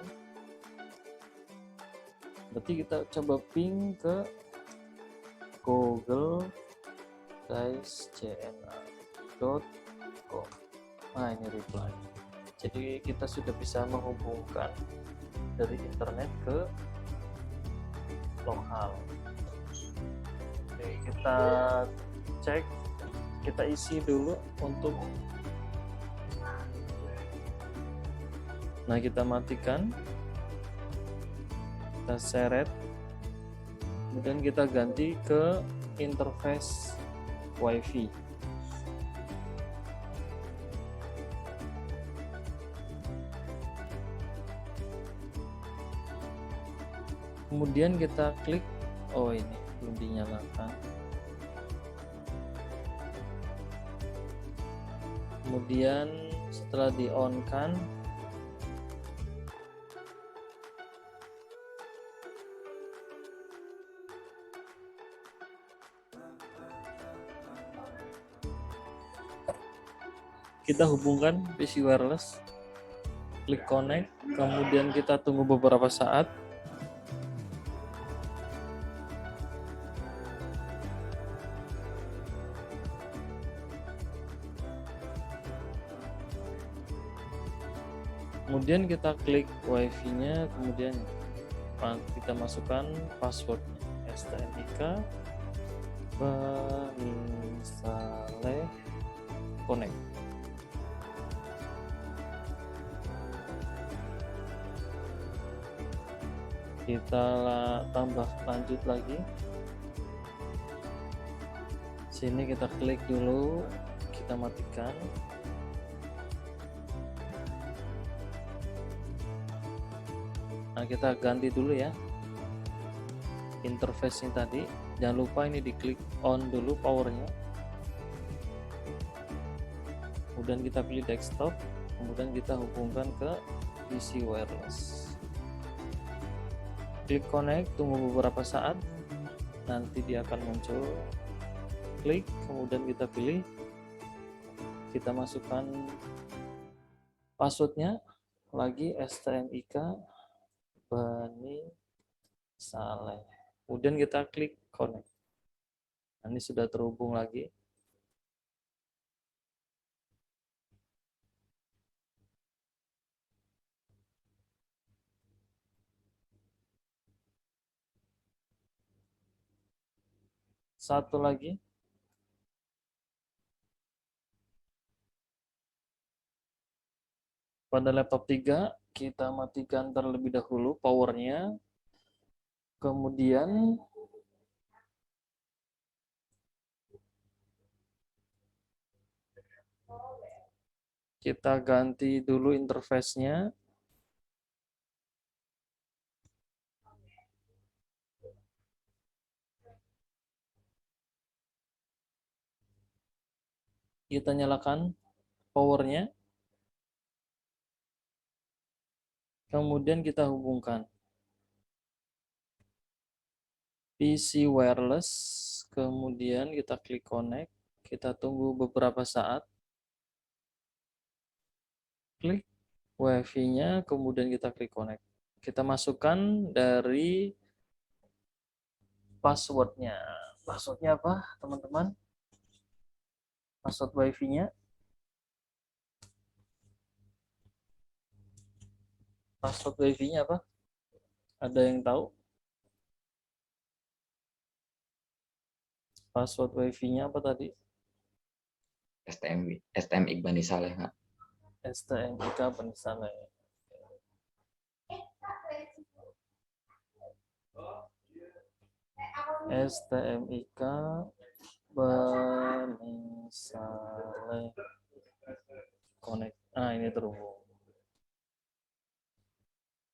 Berarti kita coba ping ke google-cna.com. Nah, ini reply. Jadi kita sudah bisa menghubungkan dari internet ke lokal. Oke, kita cek, kita isi dulu untuk. Nah, kita matikan, kita seret, kemudian kita ganti ke interface WiFi. Kemudian kita klik, oh ini belum dinyalakan. Kemudian setelah di on kan, kita hubungkan PC wireless, klik connect, kemudian kita tunggu beberapa saat. Kemudian kita klik WiFi-nya, kemudian kita masukkan passwordnya, STMIK Banisale Connect. Kita tambah lanjut lagi. Sini kita klik dulu, kita matikan. Nah, kita ganti dulu ya interface-nya tadi. Jangan lupa ini diklik on dulu powernya. Kemudian kita pilih desktop, kemudian kita hubungkan ke PC wireless. Klik connect, tunggu beberapa saat, nanti dia akan muncul. Klik, kemudian kita pilih, kita masukkan passwordnya lagi STMIK Bani Saleh. Kemudian kita klik connect. Nah, ini sudah terhubung lagi. Satu lagi. Pada laptop 3, kita matikan terlebih dahulu powernya. Kemudian kita ganti dulu interface-nya. Kita nyalakan powernya. Kemudian kita hubungkan PC wireless. Kemudian kita klik connect. Kita tunggu beberapa saat. Klik WiFi-nya, kemudian kita klik connect. Kita masukkan dari passwordnya. Passwordnya apa, teman-teman? Password WiFi-nya. Password WiFi-nya apa? Ada yang tahu? Password WiFi-nya apa tadi? STM Iqbal Saleh, Kak. STMIK Bani Saleh. STMIK Bani Saleh connect. Nah, ini terhubung.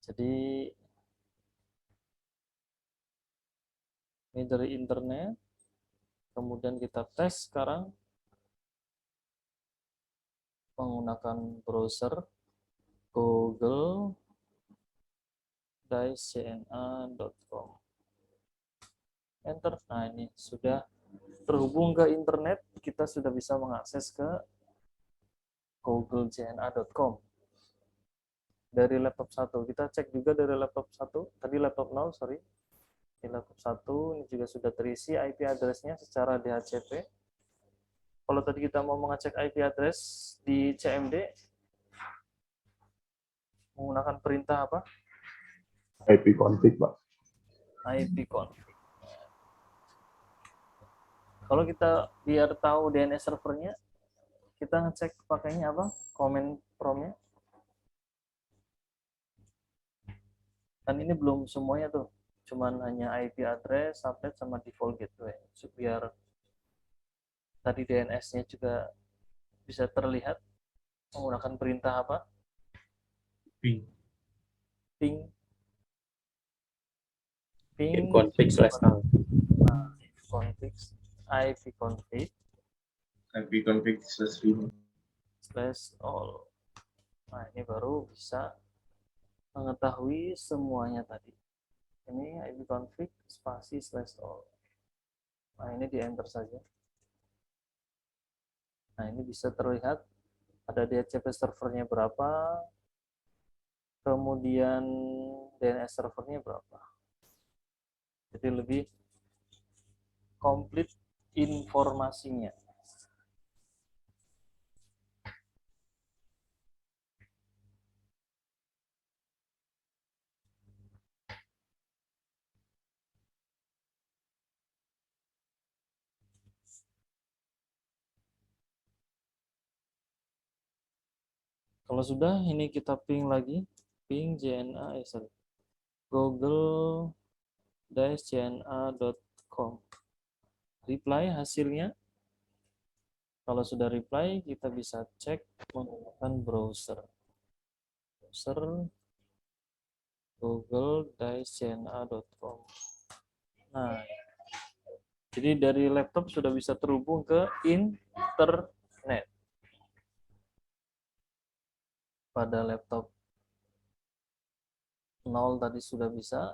Jadi ini dari internet. Kemudian kita tes sekarang menggunakan browser google-cna.com. Enter. Nah, ini sudah terhubung ke internet. Kita sudah bisa mengakses ke google-cna.com dari laptop 1. Kita cek juga dari laptop 1. Tadi laptop 0, sorry. Di laptop 1 ini juga sudah terisi IP address-nya secara DHCP. Kalau tadi kita mau mengecek IP address di CMD menggunakan perintah apa? ipconfig, Pak. ipconfig. Kalau kita biar tahu DNS servernya, kita ngecek pakainya apa? Command prompt-nya. Kan ini belum semuanya tuh. Cuman hanya IP address, subnet, sama default gateway. Biar tadi DNS-nya juga bisa terlihat menggunakan perintah apa? Ping. Ping Config/all. config ipconfig ipconfig/all. Nah, ini baru bisa mengetahui semuanya tadi. Ini ipconfig spasi /all. Nah, ini di enter saja. Nah, ini bisa terlihat ada DHCP servernya berapa, kemudian DNS servernya berapa. Jadi lebih komplit informasinya. Kalau sudah, ini kita ping lagi, ping JNA, sorry. google-cna.com. Reply hasilnya. Kalau sudah reply, kita bisa cek menggunakan browser. google-cna.com. Nah, jadi dari laptop sudah bisa terhubung ke internet. Pada laptop 0 tadi sudah bisa,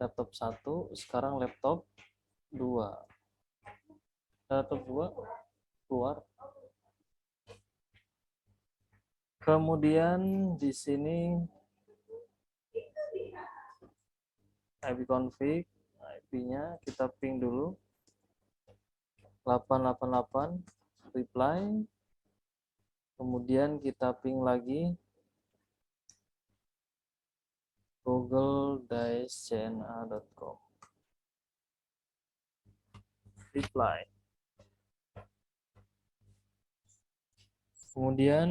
laptop 1, sekarang laptop 2. Laptop 2 keluar. Kemudian di sini ipconfig, IP-nya kita ping dulu 888 reply. Kemudian kita ping lagi google-cna.com. Reply. Kemudian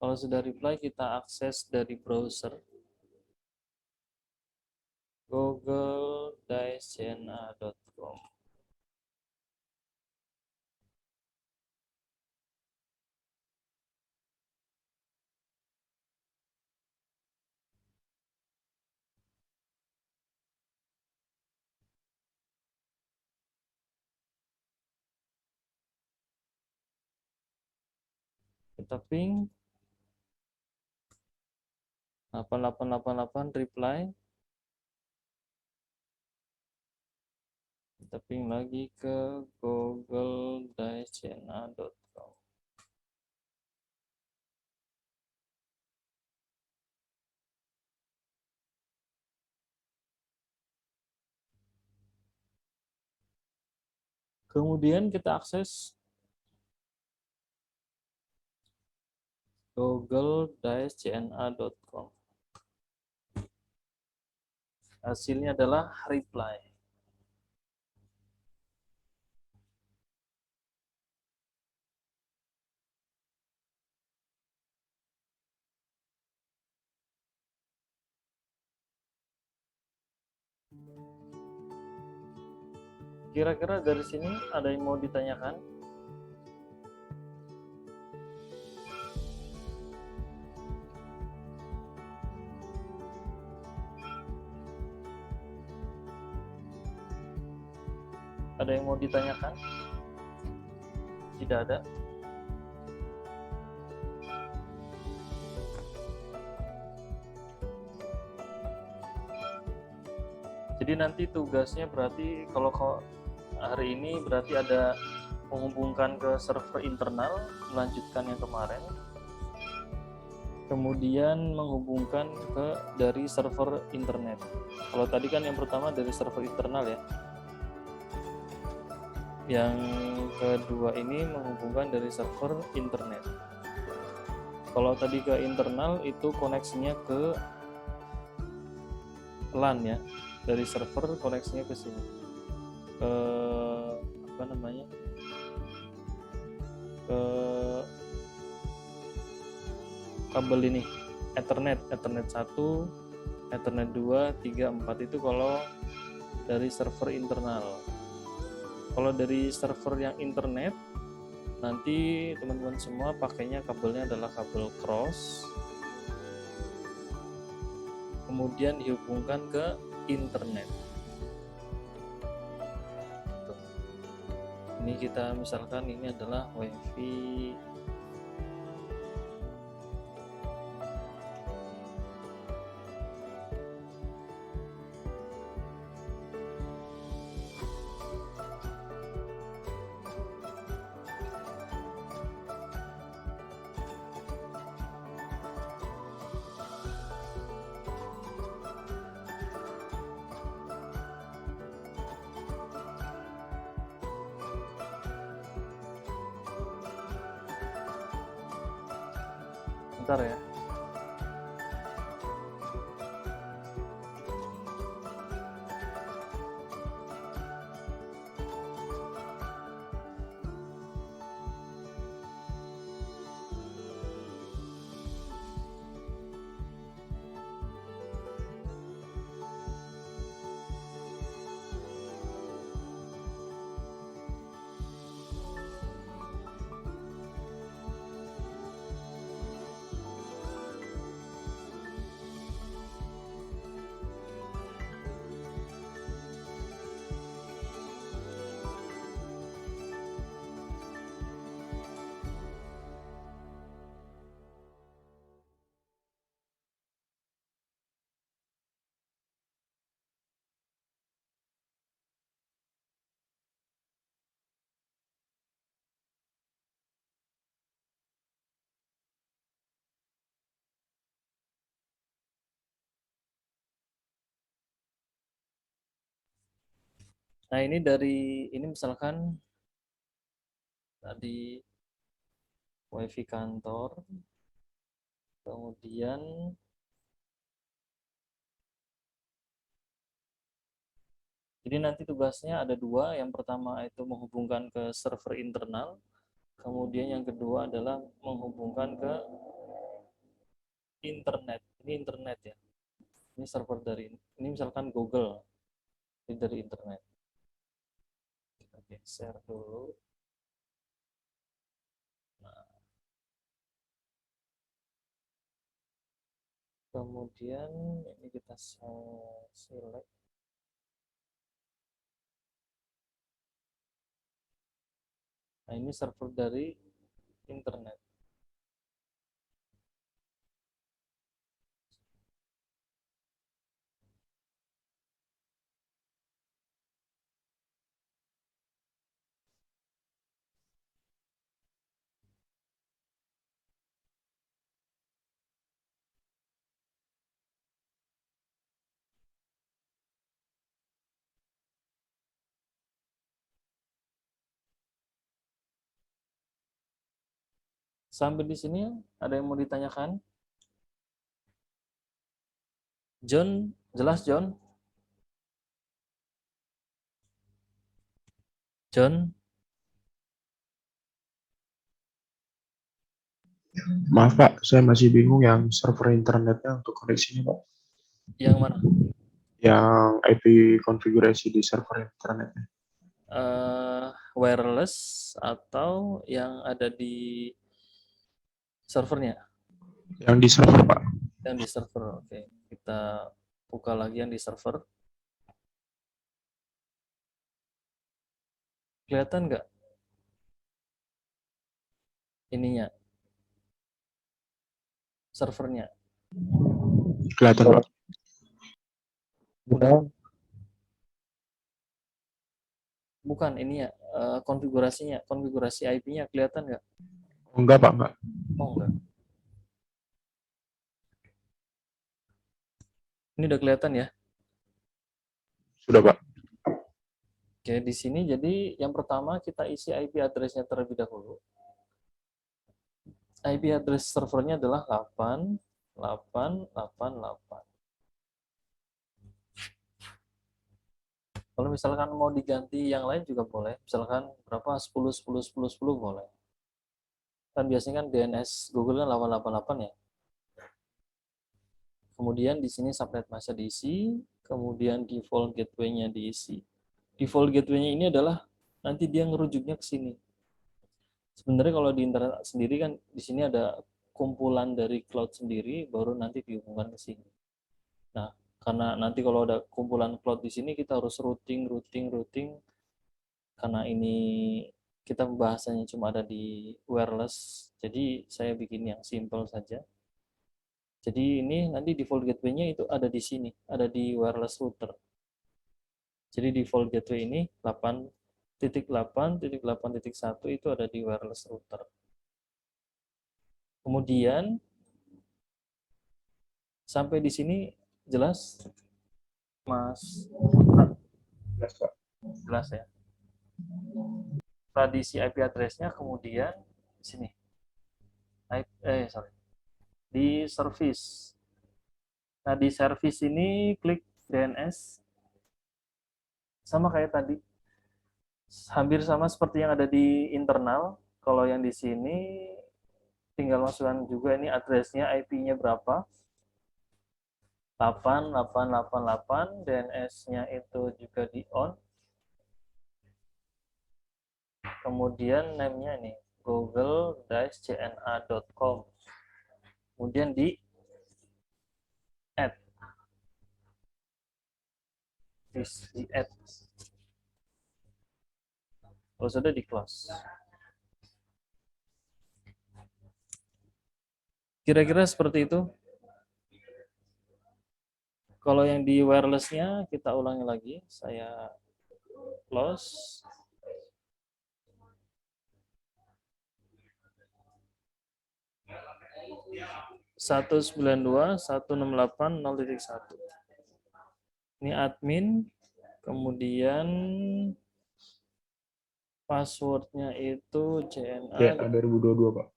kalau sudah reply, kita akses dari browser google-cna.com. Kita ping 8888 reply. Kita ping lagi ke google-cna.com. Kemudian kita akses google-cna.com. Hasilnya adalah reply. Kira-kira dari sini ada yang mau ditanyakan? Ada yang mau ditanyakan? Tidak ada. Jadi nanti tugasnya berarti kalau hari ini berarti ada menghubungkan ke server internal, melanjutkan yang kemarin. Kemudian menghubungkan ke dari server internet. Kalau tadi kan yang pertama dari server internal ya. Yang kedua ini menghubungkan dari server internet. Kalau tadi ke internal itu koneksinya ke LAN ya. Dari server koneksinya ke sini. Ke apa namanya? Ke kabel ini Ethernet 1, Ethernet 2, 3, 4 itu kalau dari server internal. Kalau dari server yang internet nanti teman-teman semua pakainya kabelnya adalah kabel cross, kemudian dihubungkan ke internet. Tuh. Ini kita misalkan ini adalah WiFi bentar ya. Nah, ini misalkan tadi WiFi kantor, kemudian jadi nanti tugasnya ada dua. Yang pertama itu menghubungkan ke server internal, kemudian yang kedua adalah menghubungkan ke internet. Ini internet ya. Ini server ini misalkan Google, ini dari internet. Oke, share dulu. Nah, kemudian ini kita select. Nah, ini server dari internet. Sampai di sini ada yang mau ditanyakan? John, jelas John? John? Maaf Pak, saya masih bingung yang server internetnya untuk koneksinya Pak. Yang mana? Yang IP konfigurasi di server internetnya. Wireless atau yang ada di servernya? Yang di server Pak. Yang di server, oke. Kita buka lagi yang di server. Kelihatan nggak? Ininya. Servernya. Kelihatan Pak. Bukan, ini ya. Konfigurasinya. Konfigurasi IP-nya kelihatan nggak? Oh, enggak Pak, enggak. Oh, enggak. Ini udah kelihatan ya? Sudah Pak. Oke, di sini jadi yang pertama kita isi IP address-nya terlebih dahulu. IP address servernya adalah 8888. Kalau misalkan mau diganti yang lain juga boleh. Misalkan berapa? 10, 10, 10, 10 boleh. Kan biasanya kan DNS Google kan 888 ya. Kemudian di sini subnet masih diisi, kemudian default gateway-nya diisi. Default gateway-nya ini adalah nanti dia ngerujuknya ke sini. Sebenarnya kalau di internet sendiri kan di sini ada kumpulan dari cloud sendiri, baru nanti dihubungkan ke sini. Nah, karena nanti kalau ada kumpulan cloud di sini kita harus routing, karena ini kita pembahasannya cuma ada di wireless, jadi saya bikin yang simple saja. Jadi ini nanti default gateway-nya itu ada di sini, ada di wireless router. Jadi default gateway ini 8.8.8.1 itu ada di wireless router. Kemudian sampai di sini jelas, Mas? Jelas Pak. Jelas ya. Tradisi IP address-nya kemudian di sini. Di service. Nah, di service ini klik DNS. Sama kayak tadi. Hampir sama seperti yang ada di internal. Kalau yang di sini tinggal masukkan juga ini address-nya, IP-nya berapa. 8888, DNS-nya itu juga di on. Kemudian name-nya nih, google-cna.com. Kemudian di add. Di add. Kalau sudah di close. Kira-kira seperti itu. Kalau yang di wireless-nya kita ulangi lagi. Saya close. Satu 192.168.0.1. Ini admin, Kemudian passwordnya itu JNA JNA 2022, Pak.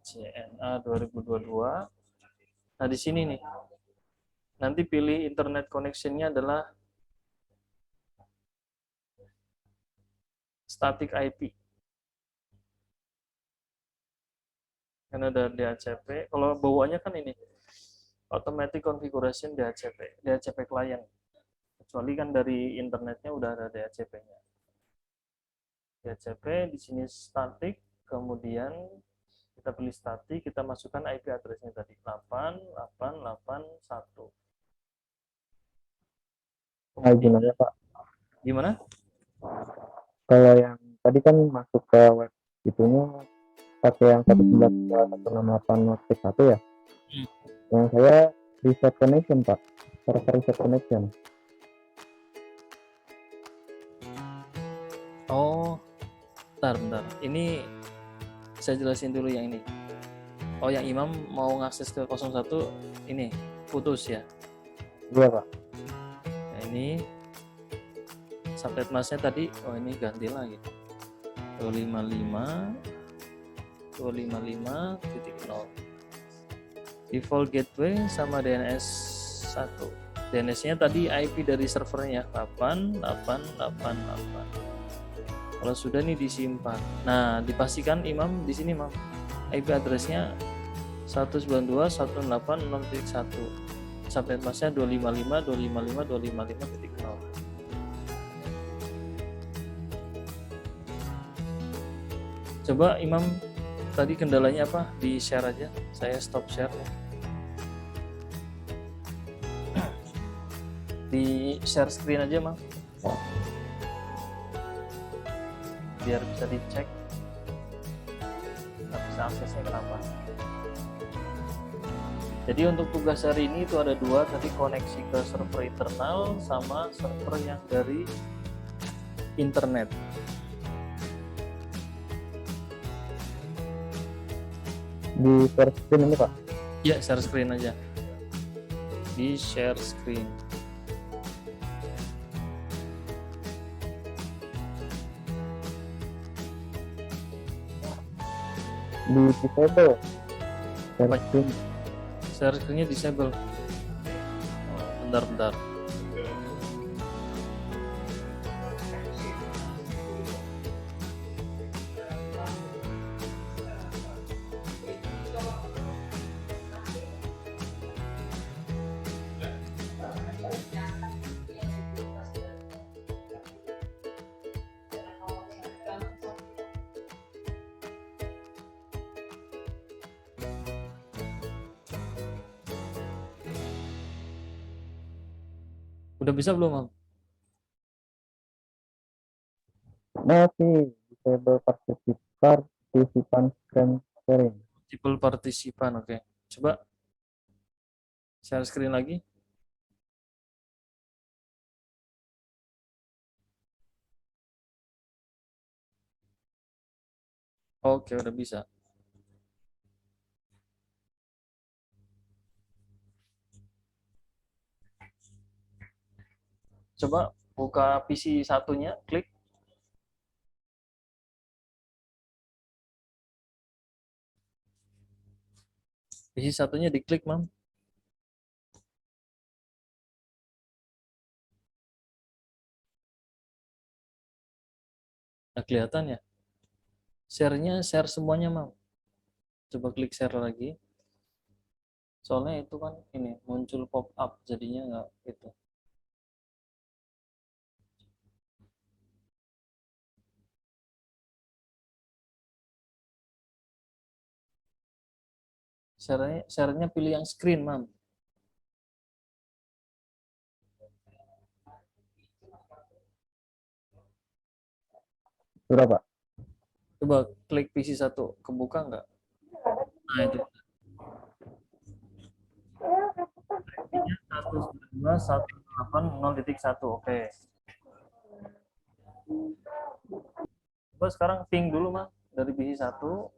JNA 2022. Nah, di sini nih. Nanti pilih internet connection-nya adalah static IP. Karena ada DHCP. Kalau bawaannya kan ini automatic configuration DHCP client. Kecuali kan dari internetnya udah ada DHCP-nya. DHCP di sini static, kemudian kita pilih static, kita masukkan IP address-nya tadi 8881. Gimana Pak? Gimana? Kalau yang tadi kan masuk ke web itunya pakai yang 192.168.1 ya? Yang saya reset connection Pak, server reset connection. Oh, bentar. Ini saya jelasin dulu yang ini. Oh, yang Imam mau ngakses ke 01 ini putus ya? Iya Pak. Nah, ini subnet masknya tadi, oh ini ganti lagi. 255.255.0. Default gateway sama DNS 1. DNS-nya tadi IP dari servernya 8888. Kalau sudah nih disimpan. Nah, dipastikan Imam di sini, Mam. IP address-nya 192.168.0.1. Subnet masknya 255.255.255.0. Coba Imam tadi kendalanya apa? Di share aja. Saya stop share. Di share screen aja, Mam. Biar bisa dicek. Nggak bisa aksesnya kenapa. Jadi untuk tugas hari ini itu ada dua, tadi koneksi ke server internal sama server yang dari internet. Di share screen ini Pak? Ya, share screen aja. Di share screen. Di disable share screen. Share screen-nya disable. Oh, bentar. Udah bisa belum, Mam? Masih disable partisipan screen sharing. Multiple partisipan, oke. Coba share screen lagi. Oke, udah bisa. Coba buka PC satunya, klik. PC satunya diklik, Mam. Nah, kelihatan ya. Share-nya share semuanya, Mam. Coba klik share lagi. Soalnya itu kan ini muncul pop up, jadinya nggak itu. Share-nya pilih yang screen, Mam. Sudah Pak? Coba klik PC satu, kebuka nggak? Nah, itu. IP-nya 192.168.0.1. Oke. Coba sekarang ping dulu, Mam. Dari PC satu,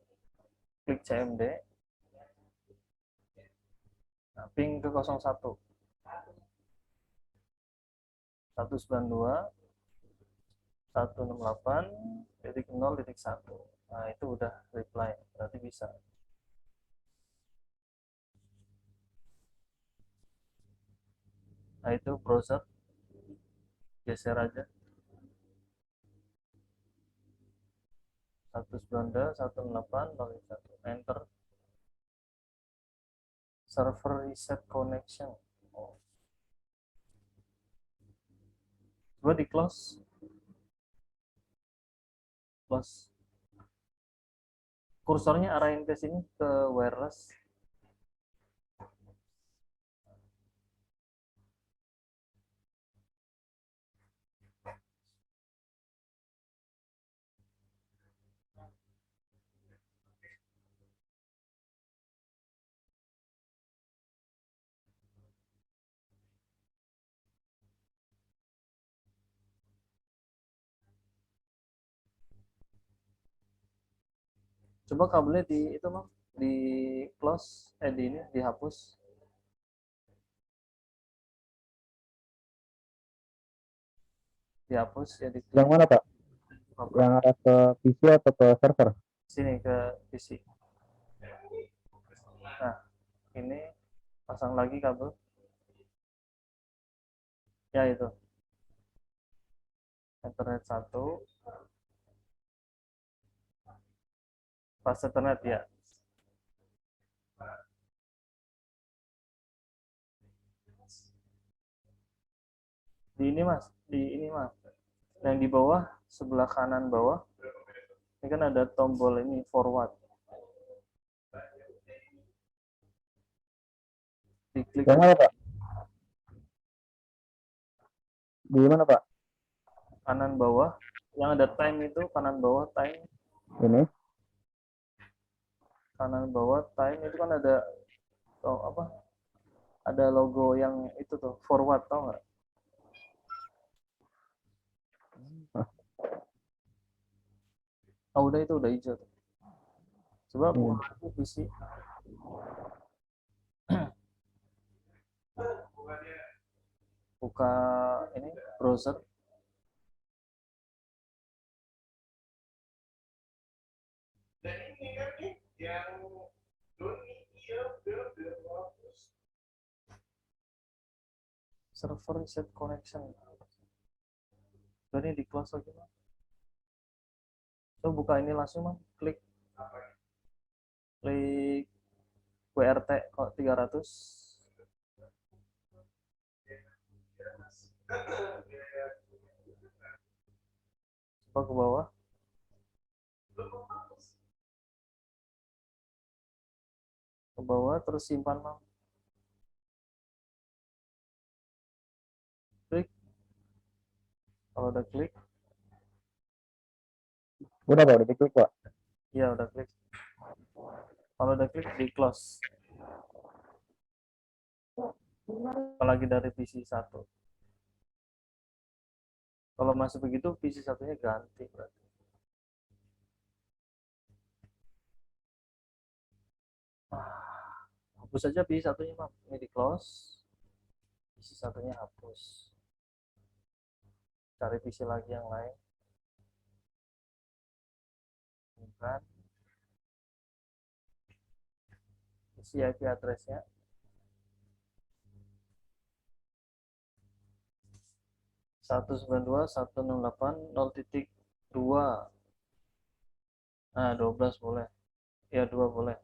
klik CMD. Nah, ping ke 01. 192.168.0.1. Nah, itu udah reply, berarti bisa. Nah, itu browser geser aja 192.168.0.1, enter. Server reset connection. Coba di close. Kursornya arahin ke sini, ke wireless. Coba kabelnya di itu Mam, di close, di ini dihapus. Dihapus ya, di Yang mana Pak? Yang arah ke PC atau ke server? sini ke PC. Nah, ini pasang lagi kabel. Ya itu. Ethernet 1. Pas Ethernet ya. Di ini Mas, di ini Mas. Yang di bawah, sebelah kanan bawah. Ini kan ada tombol ini forward. Diklik Yang mana Pak? Di mana Pak? kanan bawah. Yang ada time itu kanan bawah time. Ini? Kanan bawah time itu kan ada apa? Ada logo yang itu tuh forward, tau nggak? Oh udah, itu udah hijau tuh. Coba buka lagi PC. Buka ini browser. Server reset connection. Ini di close lagi Mam. Coba buka ini langsung Mam. Klik WRT kok 300. Coba ke bawah. Ke bawah terus simpan Mam. Klik. Kalau udah klik, Udah Pak, udah diklik Pak. ya udah klik. Kalau udah klik di close. Apalagi dari PC 1. Kalau masih begitu PC satunya ganti berarti. Hapus saja PC satunya Mam. Ini di close. PC satunya hapus. Cari PC lagi yang lain. Bukan. Isi IP address-nya. 192.168.0.2. Nah, 12 boleh. Ya, 2 boleh.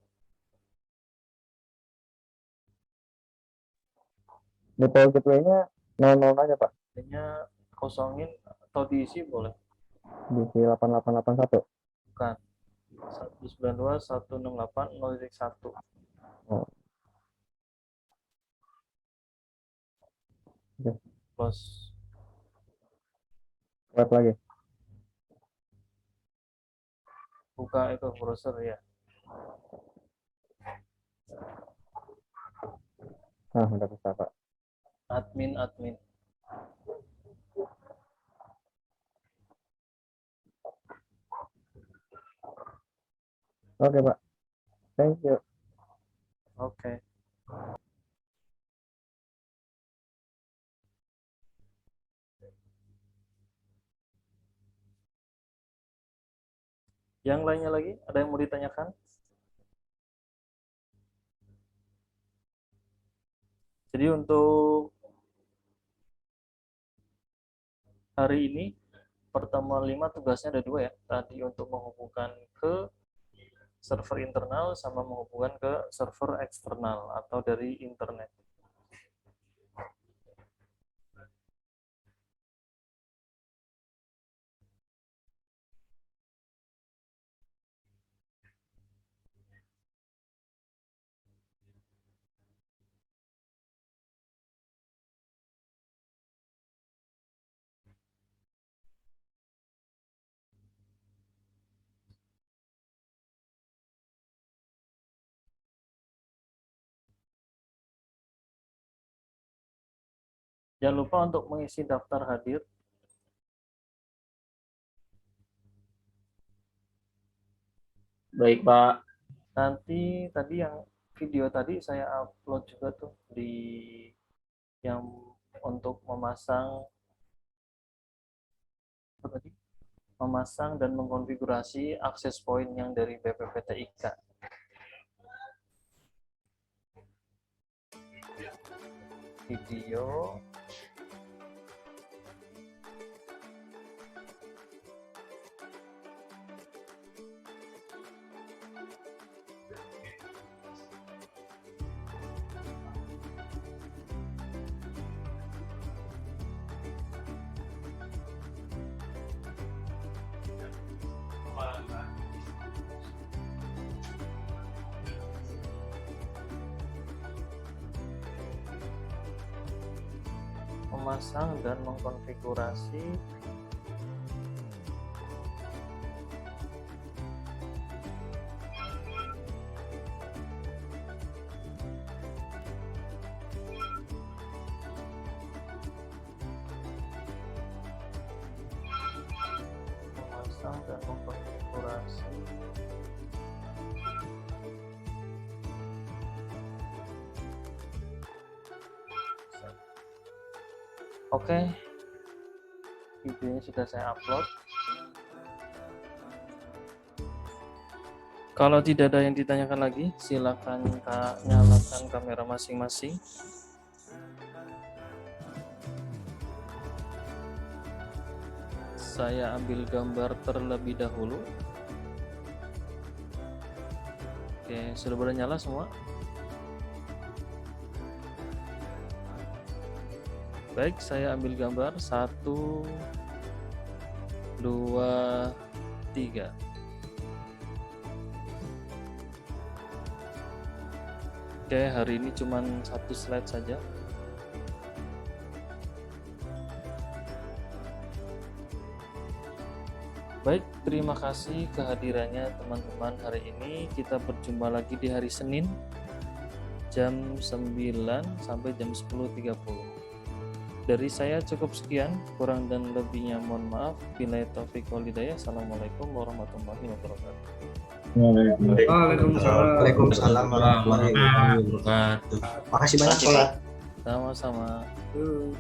Default gateway-nya 00 aja Pak. Ini kosongin atau diisi boleh. DC 8881. Bukan. 192.168.0.1. Oh. Oke. Close. Web lagi. Buka itu browser ya. Nah, udah bisa Pak. Admin. Oke Pak. Thank you. Oke. Yang lainnya lagi, ada yang mau ditanyakan? Jadi untuk hari ini pertemuan 5 tugasnya ada 2 ya. Tadi untuk menghubungkan ke server internal sama menghubungkan ke server eksternal atau dari internet. Jangan lupa untuk mengisi daftar hadir. Baik, Pak. Nanti tadi yang video tadi saya upload juga tuh di yang untuk memasang apa tadi? Memasang dan mengkonfigurasi akses point yang dari BPPTIK. Video memasang dan mengkonfigurasi Oke, videonya sudah saya upload. Kalau tidak ada yang ditanyakan lagi, silakan nyalakan kamera masing-masing. Saya ambil gambar terlebih dahulu. Oke, sudah pada nyala semua? Baik, saya ambil gambar 1, 2, 3. Oke, hari ini cuma 1 slide saja. Baik, terima kasih kehadirannya teman-teman hari ini. Kita berjumpa lagi di hari Senin jam 9 sampai jam 10.30. Dari saya cukup sekian, kurang dan lebihnya mohon maaf. Billahi taufiq wal hidayah. Assalamualaikum warahmatullahi wabarakatuh. Waalaikumsalam warahmatullahi wabarakatuh. Makasih banyak, Pak. Sama-sama. Yuk.